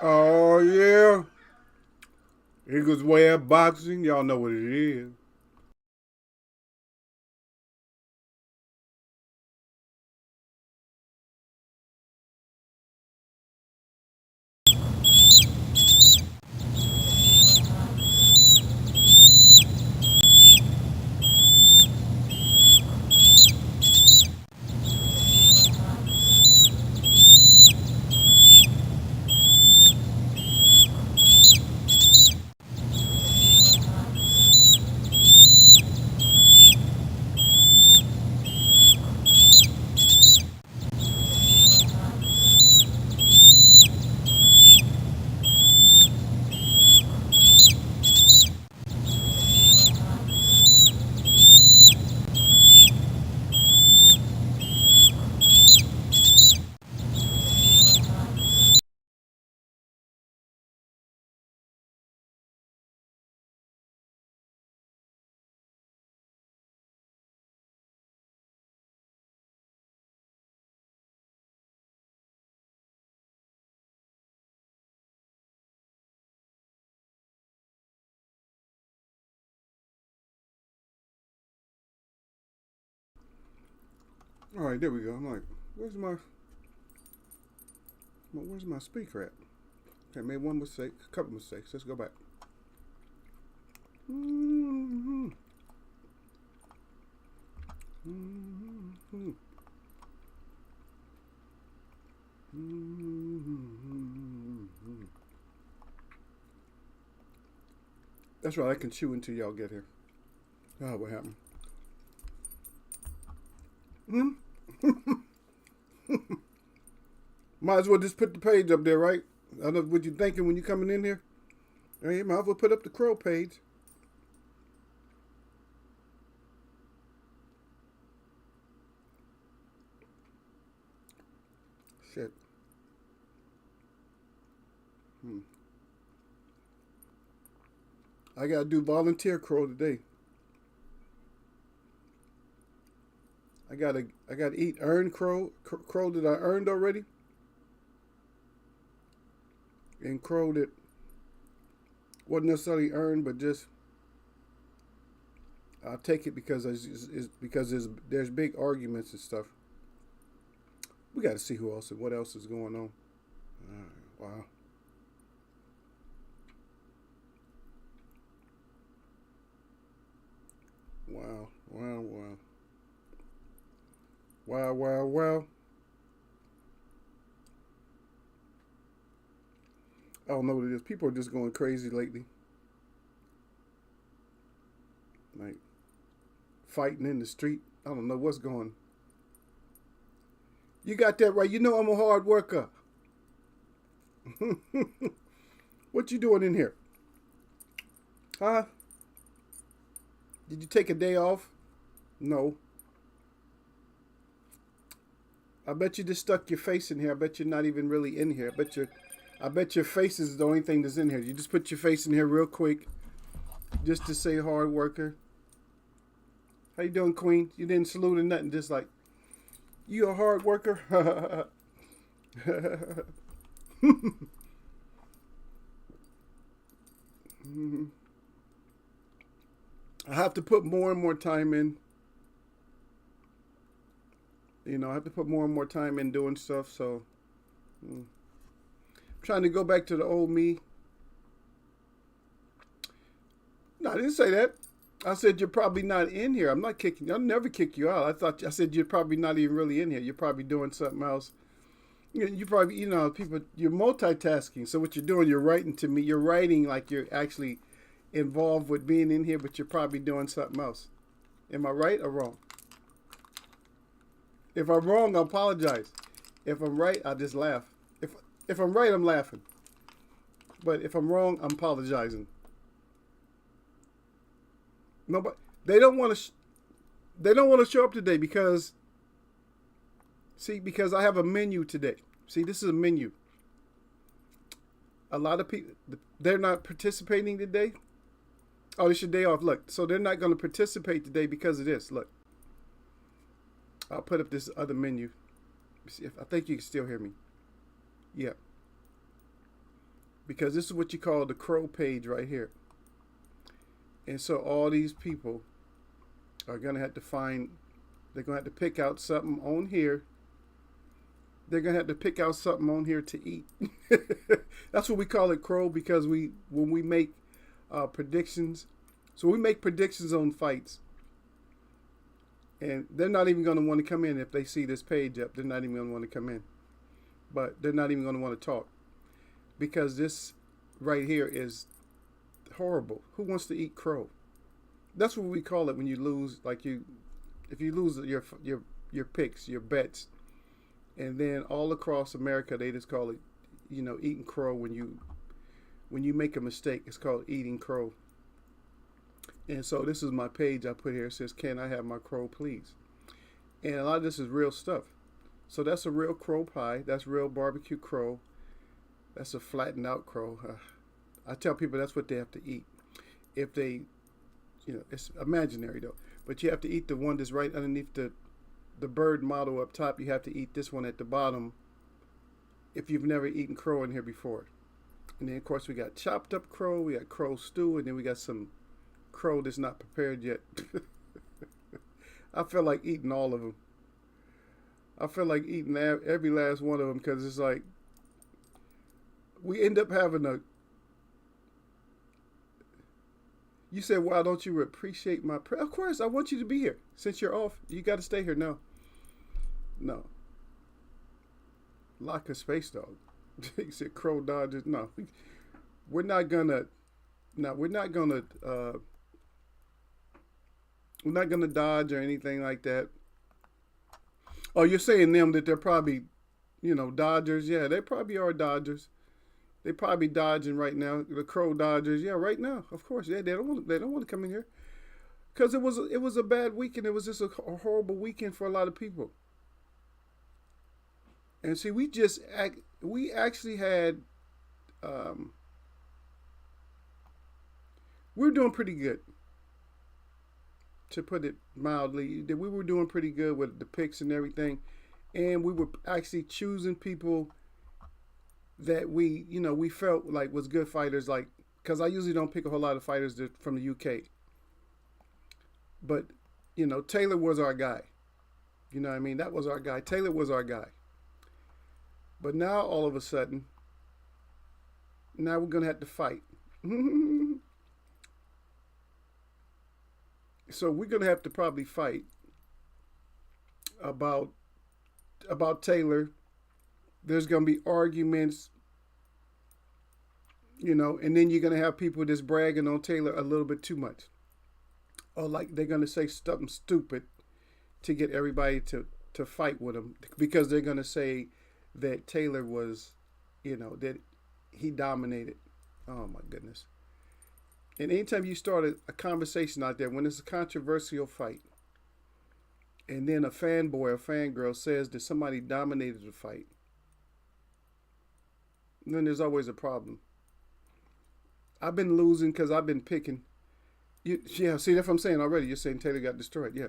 Oh, yeah. Eagles way up boxing. Y'all know what it is. All right, there we go. I'm like, where's my speaker at? Okay, made one mistake, a couple mistakes. Let's go back. Mm-hmm. Mm-hmm. Mm-hmm. That's right. I can chew until y'all get here. Oh, what happened? Hmm? Might as well just put the page up there, right? I don't know what you're thinking when you're coming in here. Hey, might as well put up the crow page. Shit. I gotta do volunteer crow today. I gotta eat earned crow that I earned already, and crow that wasn't necessarily earned, but just I'll take it because there's big arguments and stuff. We got to see who else and what else is going on. Wow. Wow. Wow. Wow. Wow. Wow. Wow. I don't know what it is. People are just going crazy lately. Like fighting in the street. I don't know what's going. You got that right. You know I'm a hard worker. What you doing in here? Huh? Did you take a day off? No. I bet you just stuck your face in here. I bet you're not even really in here. I bet your face is the only thing that's in here. You just put your face in here real quick, just to say hard worker. How you doing, Queen? You didn't salute or nothing. Just like you a hard worker. I have to put more and more time in. I have to put more and more time in doing stuff. So, I'm trying to go back to the old me. No, I didn't say that. I said you're probably not in here. I'm not kicking you. I'll never kick you out. I said you're probably not even really in here. You're probably doing something else. You probably, people, you're multitasking. So what you're doing, you're writing to me. You're writing like you're actually involved with being in here, but you're probably doing something else. Am I right or wrong? If I'm wrong, I apologize. If I'm right, I just laugh. If I'm right, I'm laughing. But if I'm wrong, I'm apologizing. No, but they don't want to. They don't want to show up today because I have a menu today. See, this is a menu. A lot of people, they're not participating today Oh, it's your day off. Look, so they're not going to participate today because of this. Look, I'll put up this other menu. See if I think you can still hear me. Yeah, because this is what you call the crow page right here. And so all these people are going to have to find, they're going to have to pick out something on here. They're going to have to pick out something on here to eat. That's what we call it crow, because when we make predictions, so we make predictions on fights. And they're not even going to want to come in if they see this page up. They're not even going to want to come in. But they're not even going to want to talk. Because this right here is horrible. Who wants to eat crow? That's what we call it when you lose. Like if you lose your picks, your bets, and then all across America they just call it, eating crow. When you make a mistake, it's called eating crow. And so this is my page I put here. It says, "Can I have my crow, please?" And a lot of this is real stuff. So that's a real crow pie. That's real barbecue crow. That's a flattened out crow. I tell people that's what they have to eat. If they, it's imaginary though. But you have to eat the one that's right underneath the bird model up top. You have to eat this one at the bottom if you've never eaten crow in here before. And then of course we got chopped up crow. We got crow stew. And then we got some crow that's not prepared yet. I feel like eating all of them. I feel like eating every last one of them, because it's like we end up having you said, "Why don't you appreciate my prayer?" Of course, I want you to be here. Since you're off, you got to stay here. No. Like a space dog. He said crow dodges. No, we're not gonna. No, we're not gonna. We're not gonna dodge or anything like that. Oh, you're saying them that they're probably, Dodgers. Yeah, they probably are Dodgers. They probably dodging right now. The crow Dodgers. Yeah, right now. Of course. Yeah, they don't want to come in here, because it was a bad weekend. It was just a horrible weekend for a lot of people. And see, we actually had. We're doing pretty good, to put it mildly. We were doing pretty good with the picks and everything, and we were actually choosing people that we felt like was good fighters. Like, because I usually don't pick a whole lot of fighters from the UK, but Taylor was our guy. You know what I mean? That was our guy. Taylor was our guy. But now all of a sudden, now we're gonna have to fight. So we're gonna have to probably fight about Taylor. There's gonna be arguments, and then you're gonna have people just bragging on Taylor a little bit too much, or like they're gonna say something stupid to get everybody to fight with him, because they're gonna say that Taylor was, that he dominated. Oh my goodness. And anytime you start a conversation out there, when it's a controversial fight, and then a fanboy or fangirl says that somebody dominated the fight, then there's always a problem. I've been losing because I've been picking. Yeah, see, that's what I'm saying already. You're saying Taylor got destroyed. Yeah.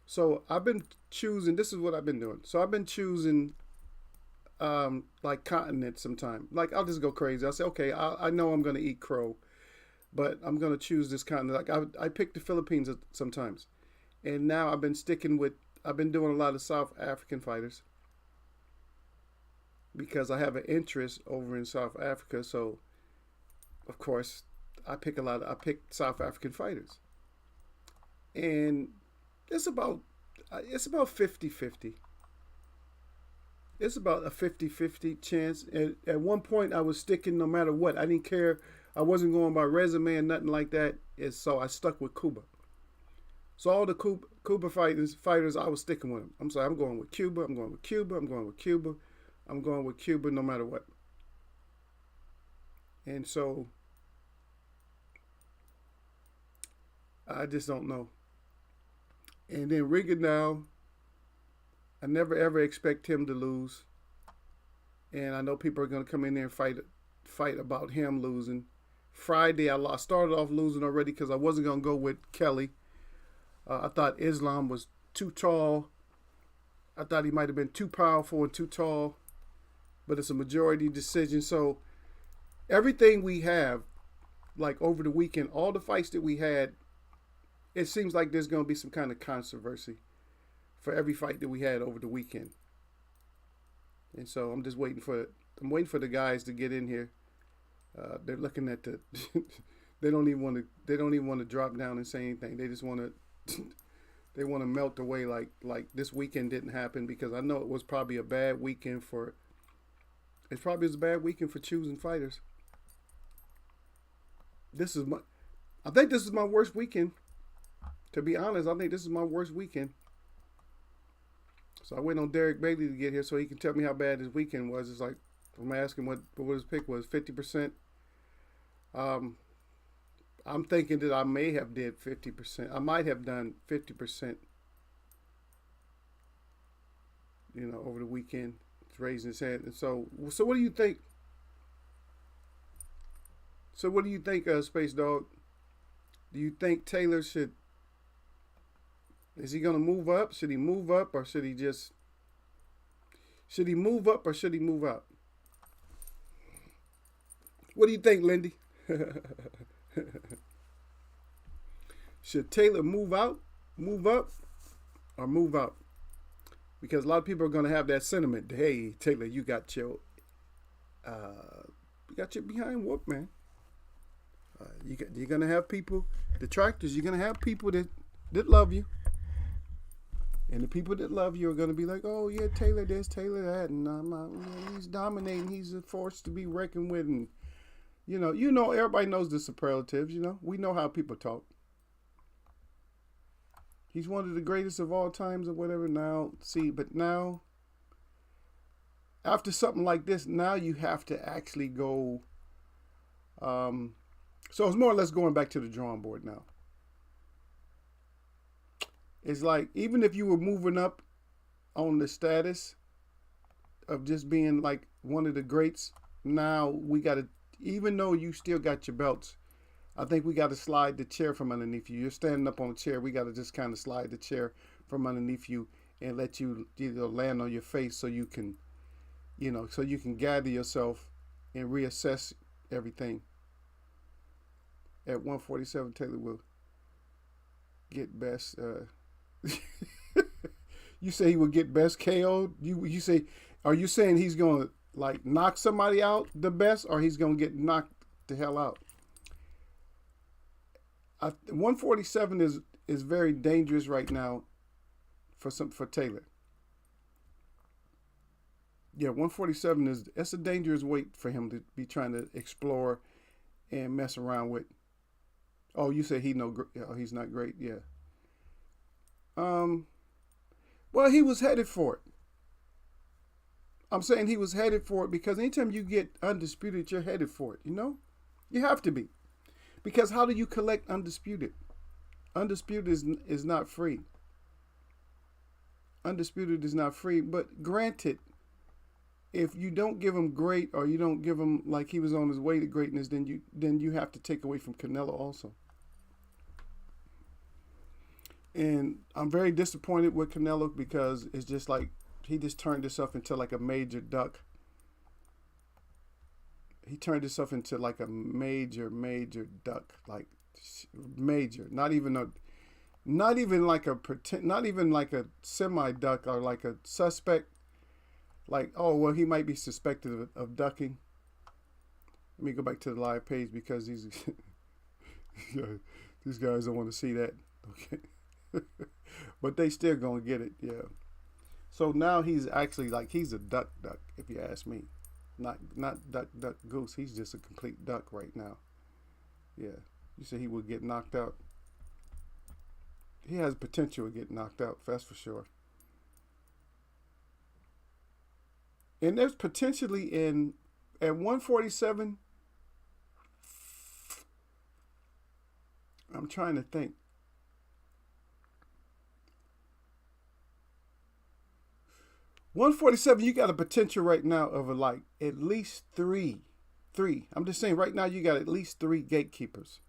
So I've been choosing. This is what I've been doing. So I've been choosing like continents sometime. Like, I'll just go crazy. I'll say, okay, I know I'm going to eat crow, but I'm going to choose this continent. Like, I pick the Philippines sometimes. And now I've been doing a lot of South African fighters, because I have an interest over in South Africa. So, of course, I pick South African fighters. And it's about 50-50. It's about a 50-50 chance. At one point, I was sticking no matter what. I didn't care. I wasn't going by resume and nothing like that. So I stuck with Cuba. So all the Cuba fighters, I was sticking with them. I'm sorry, I'm going with Cuba. I'm going with Cuba. I'm going with Cuba. I'm going with Cuba no matter what. And so I just don't know. And then Rigondeaux, I never ever expect him to lose. And I know people are going to come in there and fight about him losing. Friday, I started off losing already because I wasn't going to go with Kelly. I thought Islam was too tall. I thought he might have been too powerful and too tall. But it's a majority decision. So everything we have, like over the weekend, all the fights that we had, it seems like there's going to be some kind of controversy for every fight that we had over the weekend. And so I'm waiting for the guys to get in here. They're looking at the. They don't even want to drop down and say anything. They just want to. They want to melt away like this weekend didn't happen, because I know it was probably a bad weekend for. It probably was a bad weekend for choosing fighters. I think this is my worst weekend. To be honest, I think this is my worst weekend. So I went on Derek Bailey to get here so he can tell me how bad his weekend was. It's like, I'm asking what his pick was, 50%. I'm thinking that I may have did 50%. I might have done 50%, over the weekend. It's raising his hand. And so what do you think? So what do you think, Space Dog? Do you think Taylor is he going to move up? Should he move up, or should he move up, or should he move out? What do you think, Lindy? Should Taylor move out, move up, or move out? Because a lot of people are going to have that sentiment. Hey, Taylor, you got your behind whoop, man. You're going to have people, detractors. You're going to have people that love you. And the people that love you are going to be like, oh, yeah, Taylor this, Taylor that. And he's dominating. He's a force to be reckoned with. And, everybody knows the superlatives, We know how people talk. He's one of the greatest of all times or whatever. But now, after something like this, now you have to actually go. So it's more or less going back to the drawing board now. It's like, even if you were moving up on the status of just being like one of the greats, now we got to, even though you still got your belts, I think we got to slide the chair from underneath you. You're standing up on a chair. We got to just kind of slide the chair from underneath you and let you land on your face so you can, so you can gather yourself and reassess everything. At 147, Taylor will get best. You say he will get best KO'd? You say, are you saying he's going to knock somebody out the best, or he's going to get knocked the hell out? 147 is very dangerous right now for Taylor. Yeah, 147 it's a dangerous weight for him to be trying to explore and mess around with. Oh, you say he's not great, yeah. Well, he was headed for it. I'm saying he was headed for it because anytime you get undisputed, you're headed for it, You have to be. Because how do you collect undisputed? Undisputed is not free. Undisputed is not free, but granted, if you don't give him great, or you don't give him like he was on his way to greatness, then you have to take away from Canelo also. And I'm very disappointed with Canelo because it's just like he just turned himself into like a major duck. He turned himself into like a major duck, like major. Not even like a semi duck or like a suspect. Like, oh well, he might be suspected of ducking. Let me go back to the live page because these guys don't want to see that. Okay. But they still gonna get it, yeah. So now he's actually like he's a duck, if you ask me. Not duck goose. He's just a complete duck right now. Yeah. You say he would get knocked out. He has potential to get knocked out, that's for sure. And there's potentially at 147. I'm trying to think. 147, you got a potential right now of at least three Three. I'm just saying right now you got at least three gatekeepers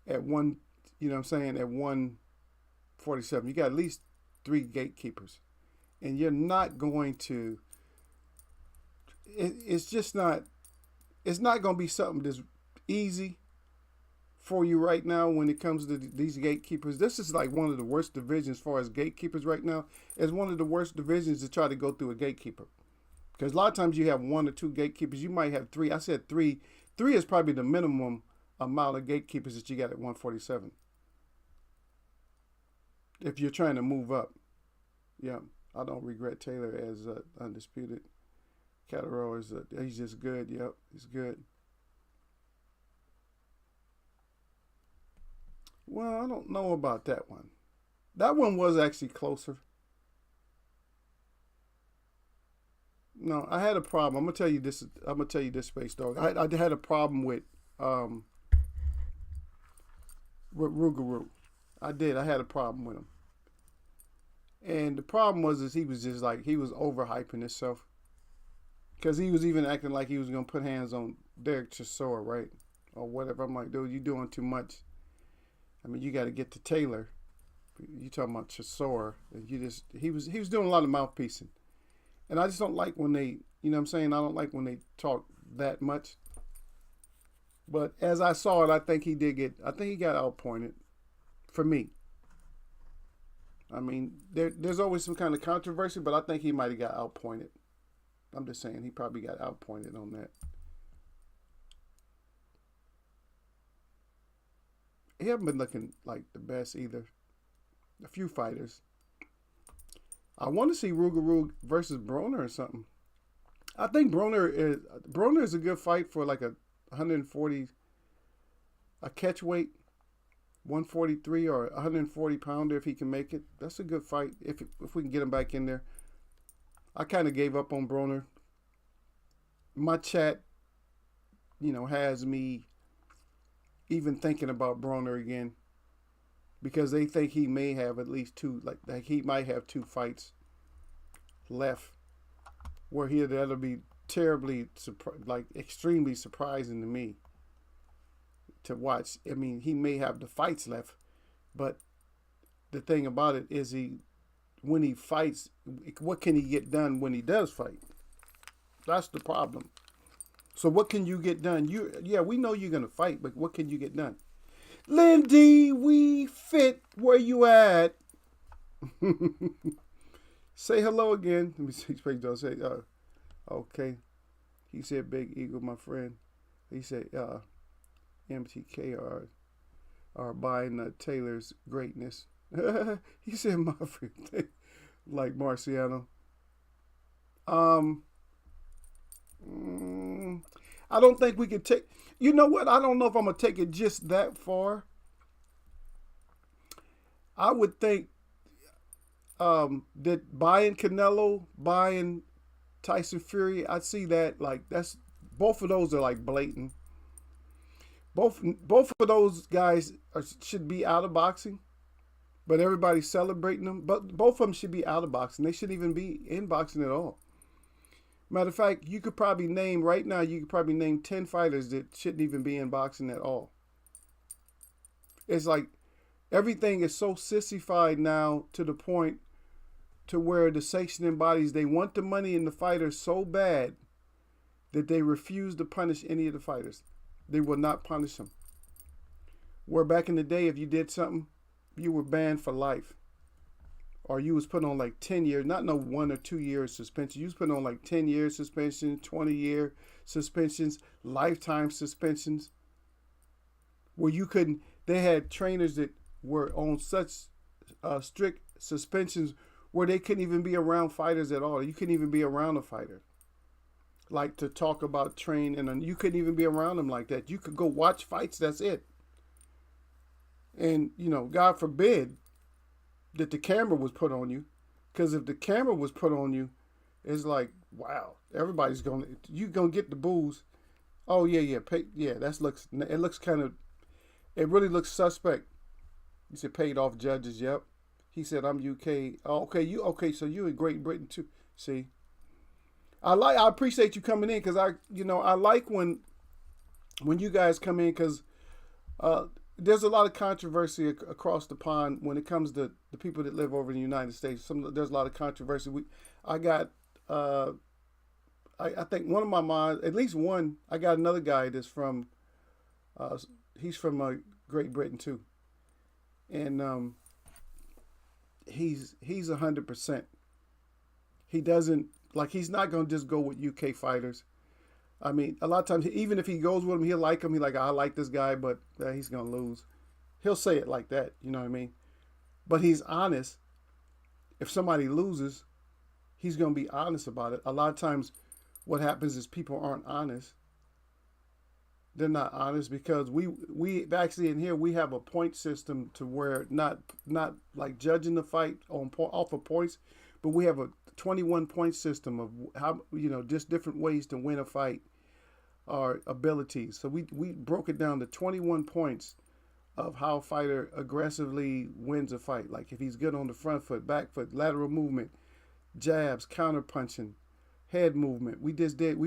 at one. You know what I'm saying, at 147. You got at least three gatekeepers, and you're not going to. It's just not. It's not going to be something that's easy for you right now when it comes to these gatekeepers. This is like one of the worst divisions as far as gatekeepers right now. It's one of the worst divisions to try to go through a gatekeeper. Because a lot of times you have one or two gatekeepers. You might have three. I said three. Three is probably the minimum amount of gatekeepers that you got at 147. If you're trying to move up. Yeah, I don't regret Taylor as undisputed. Catterall is he's just good. Yep, he's good. Well, I don't know about that one. That one was actually closer. No, I had a problem. I'm gonna tell you this. I'm gonna tell you this, Space Dog. I had a problem with Rougarou. I did. I had a problem with him, and the problem is he was just like he was overhyping himself, because he was even acting like he was gonna put hands on Derek Chisora, right, or whatever. I'm like, dude, you doing too much. I mean, you got to get to Taylor. You talking about Chisora? He was doing a lot of mouthpiecing. And I just don't like when they, you know what I'm saying? I don't like when they talk that much. But as I saw it, I think he got outpointed for me. I mean, there's always some kind of controversy, but I think he might have got outpointed. I'm just saying he probably got outpointed on that. He hasn't been looking like the best either. A few fighters. I want to see Rougarou versus Broner or something. I think Broner is a good fight for like a 140 a catch weight, 143 or 140 pounder if he can make it. That's a good fight if we can get him back in there. I kind of gave up on Broner. My chat, has me even thinking about Broner again, because they think he may have at least two, like he might have two fights left, where that'll be terribly, extremely surprising to me to watch. I mean, he may have the fights left, but the thing about it is when he fights, what can he get done when he does fight? That's the problem. So what can you get done? We know you're gonna fight, but what can you get done? Lindy, we fit. Where you at? Say hello again. Let me see. Say, okay. He said, "Big Eagle, my friend." He said, "MTK are buying Taylor's greatness." He said, "My friend," like Marciano. I don't think we could take. You know what? I don't know if I'm gonna take it just that far. I would think that buying Canelo, buying Tyson Fury, I see that that's both of those are like blatant. Both of those guys should be out of boxing, but everybody's celebrating them. But both of them should be out of boxing. They shouldn't even be in boxing at all. Matter of fact, you could probably name 10 fighters that shouldn't even be in boxing at all. It's like everything is so sissified now to the point to where the sanctioning bodies, they want the money in the fighters so bad that they refuse to punish any of the fighters. They will not punish them. Where back in the day, if you did something, you were banned for life. Or you was put on like 10 years, not no 1 or 2 years suspension. You was put on like 10 years suspension, 20-year suspensions, lifetime suspensions. Where you couldn't, they had trainers that were on such strict suspensions where they couldn't even be around fighters at all. You couldn't even be around a fighter. Like to talk about training, and you couldn't even be around them like that. You could go watch fights, that's it. And, God forbid that the camera was put on you, because if the camera was put on you, it's like, wow, everybody's you're gonna get the boos. Oh yeah, it looks kind of, it really looks suspect. You said paid off judges. Yep. He said I'm UK. Oh, okay, so you in Great Britain too. See, I appreciate you coming in because I like when you guys come in because uh, there's a lot of controversy across the pond when it comes to the people that live over in the United States. There's a lot of controversy. I got uh, I think one of my mods, at least one. I got another guy that's from uh, he's from Great Britain too, and he's 100%. He doesn't like he's not gonna just go with UK fighters. I mean, a lot of times, even if he goes with him, he'll like him. He like, I like this guy, but he's gonna lose. He'll say it like that. You know what I mean? But he's honest. If somebody loses, he's gonna be honest about it. A lot of times, what happens is people aren't honest. They're not honest because we actually in here we have a point system to where not like judging the fight on off of points, but we have a 21 point system of how just different ways to win a fight or abilities. So we broke it down to 21 points of how a fighter aggressively wins a fight. Like if he's good on the front foot, back foot, lateral movement, jabs, counter punching, head movement. We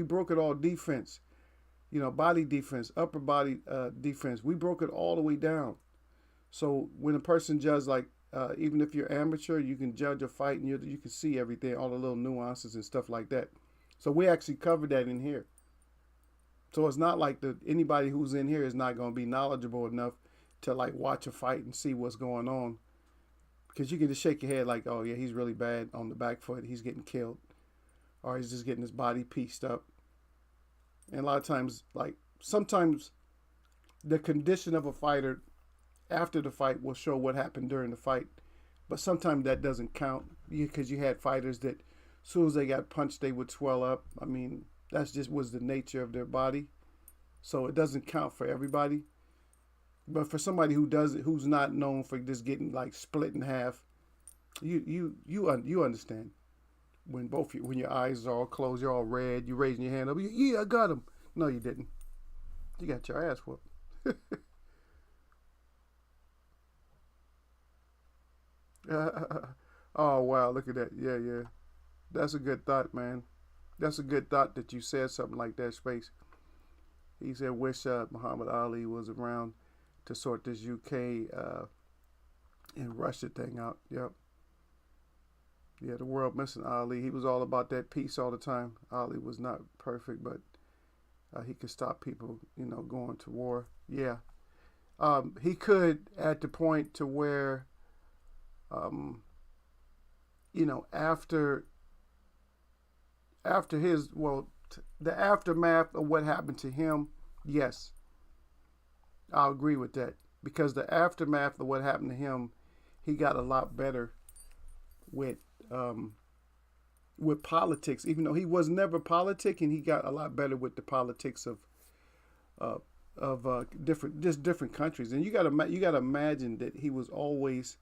broke it all defense, body defense, upper body defense. We broke it all the way down. So when a person judges, like even if you're amateur, you can judge a fight and you can see everything, all the little nuances and stuff like that. So we actually covered that in here. So it's not like anybody who's in here is not going to be knowledgeable enough to like watch a fight and see what's going on. Because you can just shake your head like, oh yeah, he's really bad on the back foot. He's getting killed. Or he's just getting his body pieced up. And a lot of times, like sometimes the condition of a fighter after the fight will show what happened during the fight. But sometimes that doesn't count because you had fighters that as soon as they got punched, they would swell up. I mean, that's just was the nature of their body. So it doesn't count for everybody. But for somebody who's not known for just getting like split in half, you understand. When your eyes are all closed, you're all red, you're raising your hand up. Yeah, I got him. No, you didn't. You got your ass whooped. Oh wow, look at that. Yeah, yeah. That's a good thought, man. That's a good thought that you said something like that, Space. He said, wish Muhammad Ali was around to sort this UK and Russia thing out. Yep. Yeah, the world missing Ali. He was all about that peace all the time. Ali was not perfect, but he could stop people, going to war. Yeah. He could at the point to where, after the aftermath of what happened to him, yes, I'll agree with that. Because the aftermath of what happened to him, he got a lot better with politics. Even though he was never politicking, he got a lot better with the politics of different countries. And you got to imagine that he was always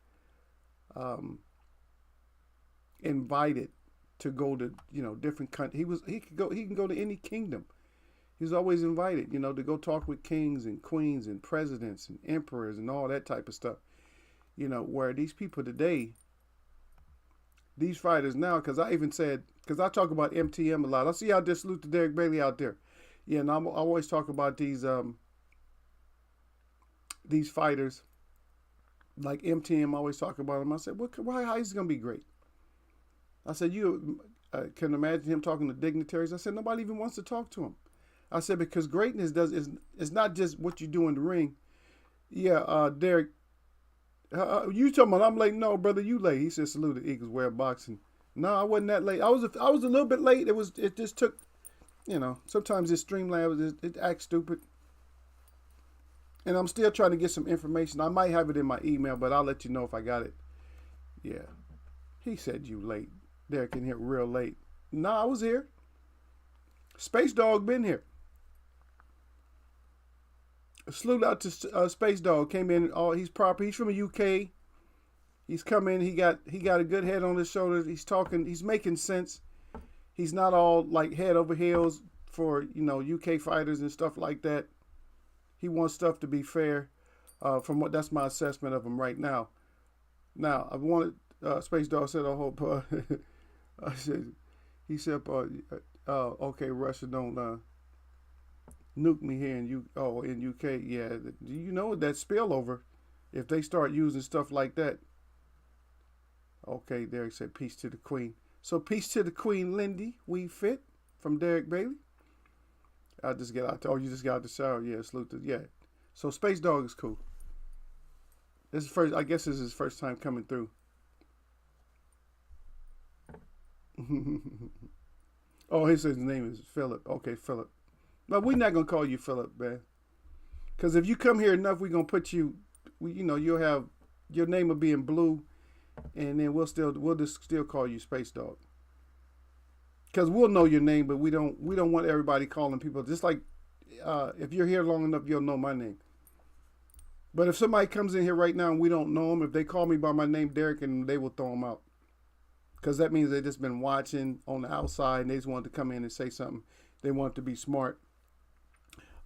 invited to go to different countries. He can go to any kingdom. He was always invited, to go talk with kings and queens and presidents and emperors and all that type of stuff. Where these people today, these fighters now, because I talk about MTM a lot. I see out there, salute to Derek Bailey out there. Yeah, and I always talk about these fighters like MTM. I always talk about them. I said, how is he gonna be great? I said, you can imagine him talking to dignitaries. I said, nobody even wants to talk to him. I said, because greatness is not just what you do in the ring. Yeah, Derek, you talking about I'm late? No, brother, you late. He said, salute the Eagles, wear boxing. No, I wasn't that late. I was a little bit late. It just took, sometimes this Streamlabs, it acts stupid. And I'm still trying to get some information. I might have it in my email, but I'll let you know if I got it. Yeah. He said you late. Derek in here real late. No, I was here. Space Dog been here. Salute out to Space Dog. Came in. He's proper. He's from the UK. He's come in. He got a good head on his shoulders. He's talking. He's making sense. He's not all like head over heels for UK fighters and stuff like that. He wants stuff to be fair. That's my assessment of him right now. Now I wanted Space Dog said I hope. He said Okay, Russia don't nuke me here in UK. Yeah, do you know that spillover? If they start using stuff like that, okay. Derek said peace to the Queen. So peace to the Queen, Lindy. We fit from Derek Bailey. I just get out. Oh, you just got out the shower. Yeah, salute to yeah. So Space Dog is cool. This is first. I guess this is his first time coming through. Oh, he says his name is Philip. Okay, Philip. No, we're not gonna call you Philip, man. Because if you come here enough, we're gonna put you. You'll have your name will be in blue, and then we'll just still call you Space Dog. Because we'll know your name, but we don't want everybody calling people. Just like if you're here long enough, you'll know my name. But if somebody comes in here right now and we don't know them, if they call me by my name, Derek, and they will throw them out. Because that means they've just been watching on the outside and they just wanted to come in and say something. They want to be smart.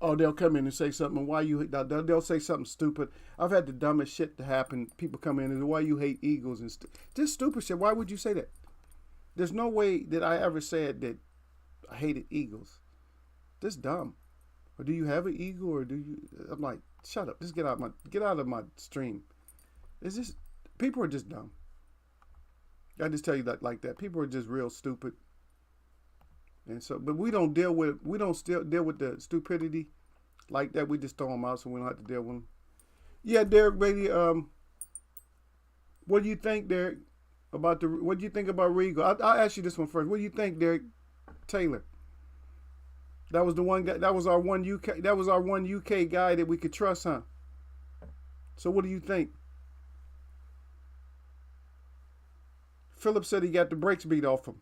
Oh, they'll come in and say something. They'll say something stupid. I've had the dumbest shit to happen. People come in and say, why you hate Eagles and just stupid shit. Why would you say that? There's no way that I ever said that I hated Eagles. This dumb. Or do you have an eagle or do you? I'm like, shut up. Just get out of my stream. It's just people are just dumb. I just tell you that like that. People are just real stupid. And so, but we don't still deal with the stupidity like that. We just throw them out so we don't have to deal with them. Yeah, Derek Brady. What do you think, Derek, about what do you think about Regal? I'll ask you this one first. What do you think, Derek Taylor? That was the one guy. That was our one UK. That was our one UK guy that we could trust, huh? So what do you think? Philip said he got the brakes beat off him.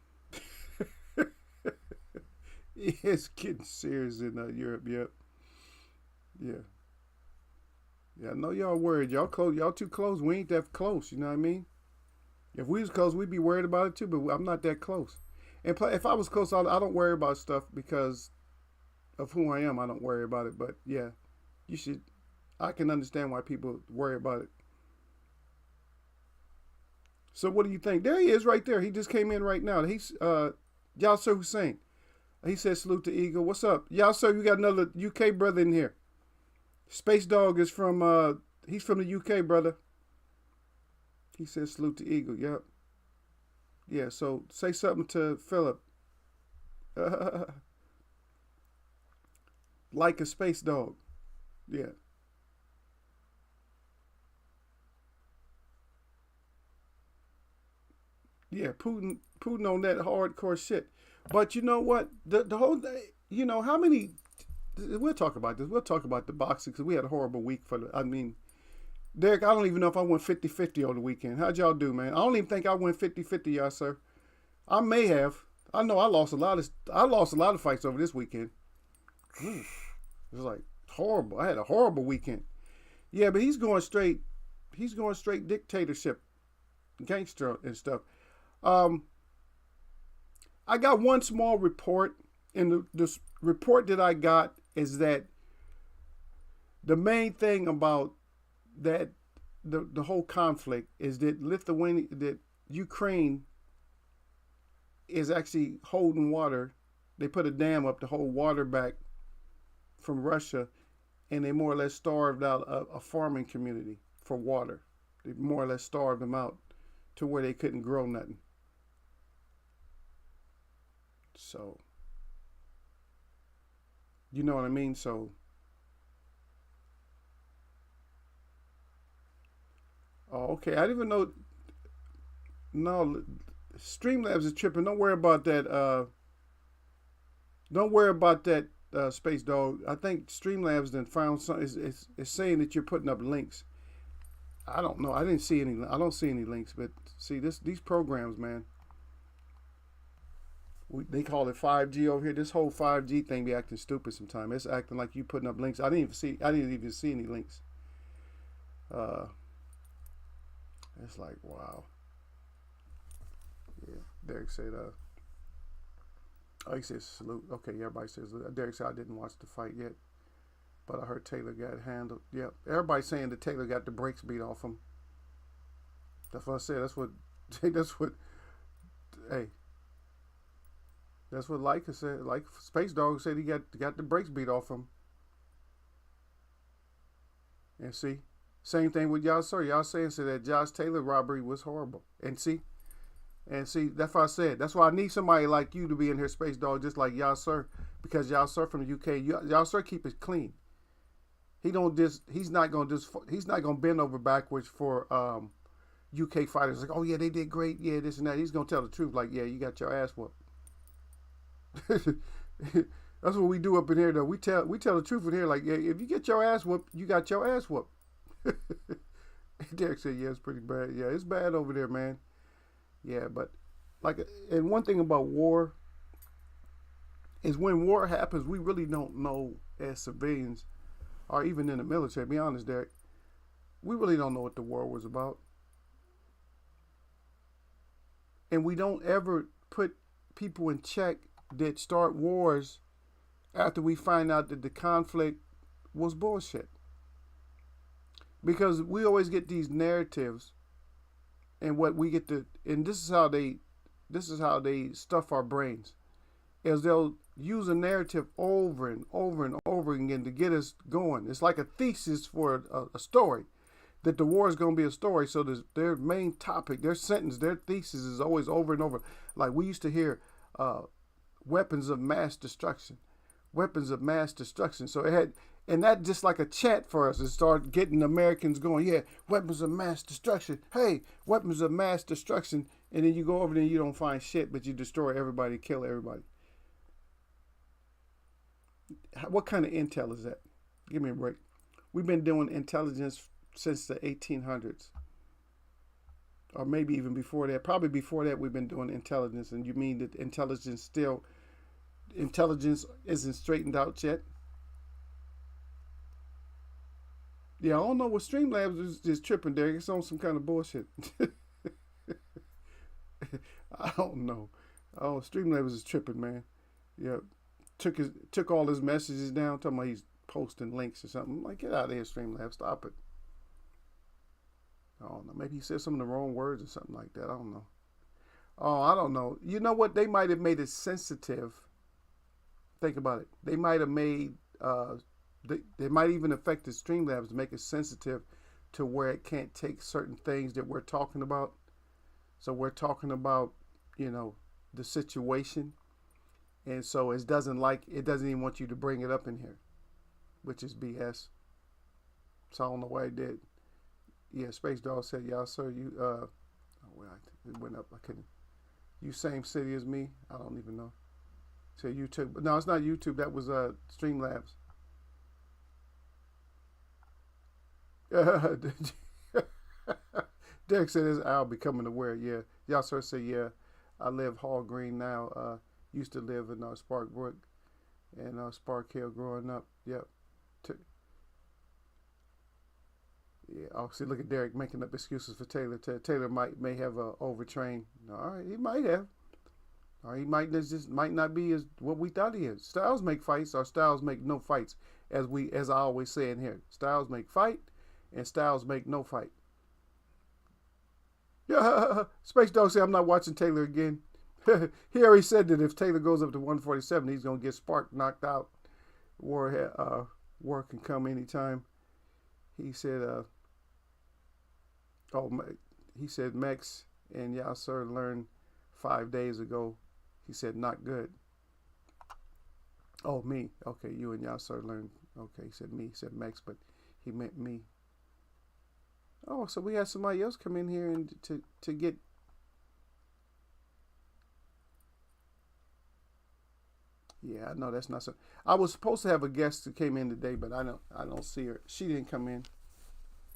It's getting serious in Europe. Yep. Yeah. Yeah. I know y'all worried. Y'all close. Y'all too close. We ain't that close. You know what I mean? If we was close, we'd be worried about it too. But I'm not that close. And if I was close, I don't worry about stuff because of who I am. I don't worry about it. But yeah, you should. I can understand why people worry about it. So what do you think? There he is, right there. He just came in right now. He's Yasser Hussein. He said, salute to Eagle. What's up? Yasser, you got another UK brother in here. Space Dog is from, he's from the UK, brother. He said, salute to Eagle. Yep. Yeah, so say something to Philip. Like a Space Dog. Yeah. Yeah, Putin on that hardcore shit. But you know what? The whole, how many, we'll talk about this. We'll talk about the boxing because we had a horrible week Derek, I don't even know if I went 50-50 on the weekend. How'd y'all do, man? I don't even think I went 50-50, y'all, sir. I may have. I know I lost a lot of fights over this weekend. It was like horrible. I had a horrible weekend. Yeah, but he's going straight dictatorship, gangster and stuff. I got one small report, and the report that I got is that the main thing about that the whole conflict is that Ukraine is actually holding water. They put a dam up to hold water back from Russia, and they more or less starved out a farming community for water. They more or less starved them out to where they couldn't grow nothing. So, you know what I mean? So, oh, okay. I didn't even know. No, Streamlabs is tripping. Don't worry about that. Don't worry about that, Space Dog. I think Streamlabs then found something. It's saying that you're putting up links. I don't know. I don't see any links. But see, these programs, man. They call it 5G over here. This whole 5G thing be acting stupid sometimes. It's acting like you putting up links. I didn't even see any links. It's like, wow. Yeah. Derek said, oh, he says salute. Okay, everybody says, Derek said I didn't watch the fight yet, but I heard Taylor got handled. Yep. Everybody's saying that Taylor got the brakes beat off him. That's what I said. That's what, hey. That's what Leica said. Like Space Dog said, he got the brakes beat off him. And see, same thing with y'all, sir. Y'all saying so that Josh Taylor robbery was horrible. And see, that's what I said. That's why I need somebody like you to be in here, Space Dog, just like y'all, sir, because y'all, sir, from the UK, y'all, sir, keep it clean. He don't just. He's not gonna just. He's not gonna bend over backwards for UK fighters. Like, oh yeah, they did great. Yeah, this and that. He's gonna tell the truth. Like, yeah, you got your ass whooped. That's what we do up in here, though. We tell the truth in here. Like, yeah, if you get your ass whooped, you got your ass whooped. Derek said, yeah, it's pretty bad. Yeah, it's bad over there, man. Yeah, but like, and one thing about war is when war happens, we really don't know as civilians, or even in the military. Be honest, Derek, we really don't know what the war was about, and we don't ever put people in check that start wars after we find out that the conflict was bullshit. Because we always get these narratives, and what we get to, and this is how they stuff our brains, is they'll use a narrative over and over and over again to get us going. It's like a thesis for a story, that the war is going to be a story. So their main topic, their sentence, their thesis is always over and over. Like we used to hear, weapons of mass destruction, weapons of mass destruction. So it had, and that just like a chant for us. It started getting Americans going, yeah, weapons of mass destruction. Hey, weapons of mass destruction. And then you go over there and you don't find shit, but you destroy everybody, kill everybody. What kind of intel is that? Give me a break. We've been doing intelligence since the 1800s. Or maybe even before that. Probably before that we've been doing intelligence. And you mean that intelligence isn't straightened out yet? Yeah, I don't know what Streamlabs is tripping there. It's on some kind of bullshit. I don't know. Oh, Streamlabs is tripping, man. Yeah, took all his messages down. Talking about he's posting links or something. I'm like, get out of here, Streamlabs. Stop it. I don't know. Maybe he said some of the wrong words or something like that. I don't know. Oh, I don't know. You know what? They might have made it sensitive. Think about it. They might have made. They might even affect the Streamlabs to make it sensitive to where it can't take certain things that we're talking about. So we're talking about, the situation, and so it doesn't even want you to bring it up in here, which is BS. So I don't know why it did. Yeah, Space Dog said, "Y'all, sir, you it went up. I couldn't. You same city as me? I don't even know." So YouTube. No, it's not YouTube. That was Streamlabs. Derek said, "Is Al becoming aware?" Yeah, y'all sir say, "Yeah, I live Hall Green now. Used to live in Spark Brook and Spark Hill growing up. Yep." Yeah. Oh, see, look at Derek making up excuses for Taylor. Taylor may have overtrained. All right, he might have. Or he might not be as what we thought he is. Styles make fights, or styles make no fights, as I always say in here. Styles make fight, and styles make no fight. Yeah, Space Dog said, "I'm not watching Taylor again." He already said that if Taylor goes up to 147, he's gonna get Spark knocked out. War can come anytime. He said, he said Mex and Yasser learned 5 days ago. He said, not good. Oh, me. Okay, you and Yasser learned. Okay, he said me. He said Mex, but he meant me. Oh, so we had somebody else come in here and to get. Yeah, I know that's not so. I was supposed to have a guest who came in today, but I don't see her. She didn't come in.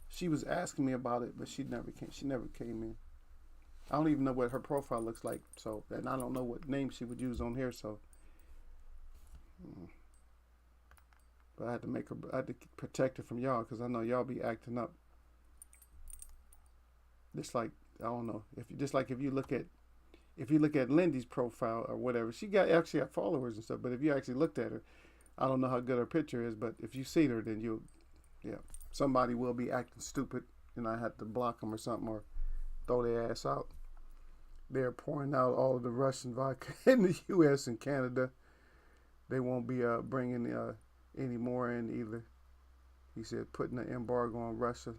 She was asking me about it, but she never came. She never came in. I don't even know what her profile looks like. So, and I don't know what name she would use on here. So, but I had to protect her from y'all because I know y'all be acting up. Just like, I don't know, if you look at Lindy's profile or whatever, she actually got followers and stuff. But if you actually looked at her, I don't know how good her picture is. But if you see her, then somebody will be acting stupid, and I have to block them or something or throw their ass out. they're pouring out all of the Russian vodka in the U.S. and Canada. They won't be bringing any more in either. He said putting an embargo on Russia.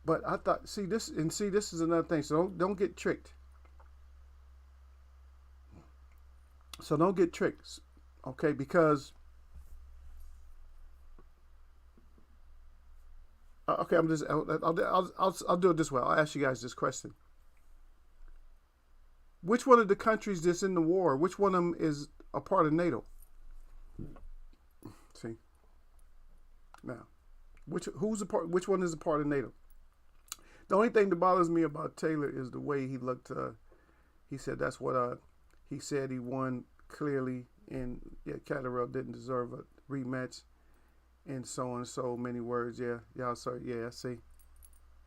But I thought, see this is another thing. So don't get tricked. So don't get tricked, okay? Because okay, I'll do it this way. I'll ask you guys this question: which one of the countries that's in the war, which one of them is a part of NATO? See, now, which one is a part of NATO? The only thing that bothers me about Taylor is the way he looked. He said that's what he said he won clearly, and Catterall didn't deserve a rematch, and so many words. Yeah, y'all start. Yeah, I see.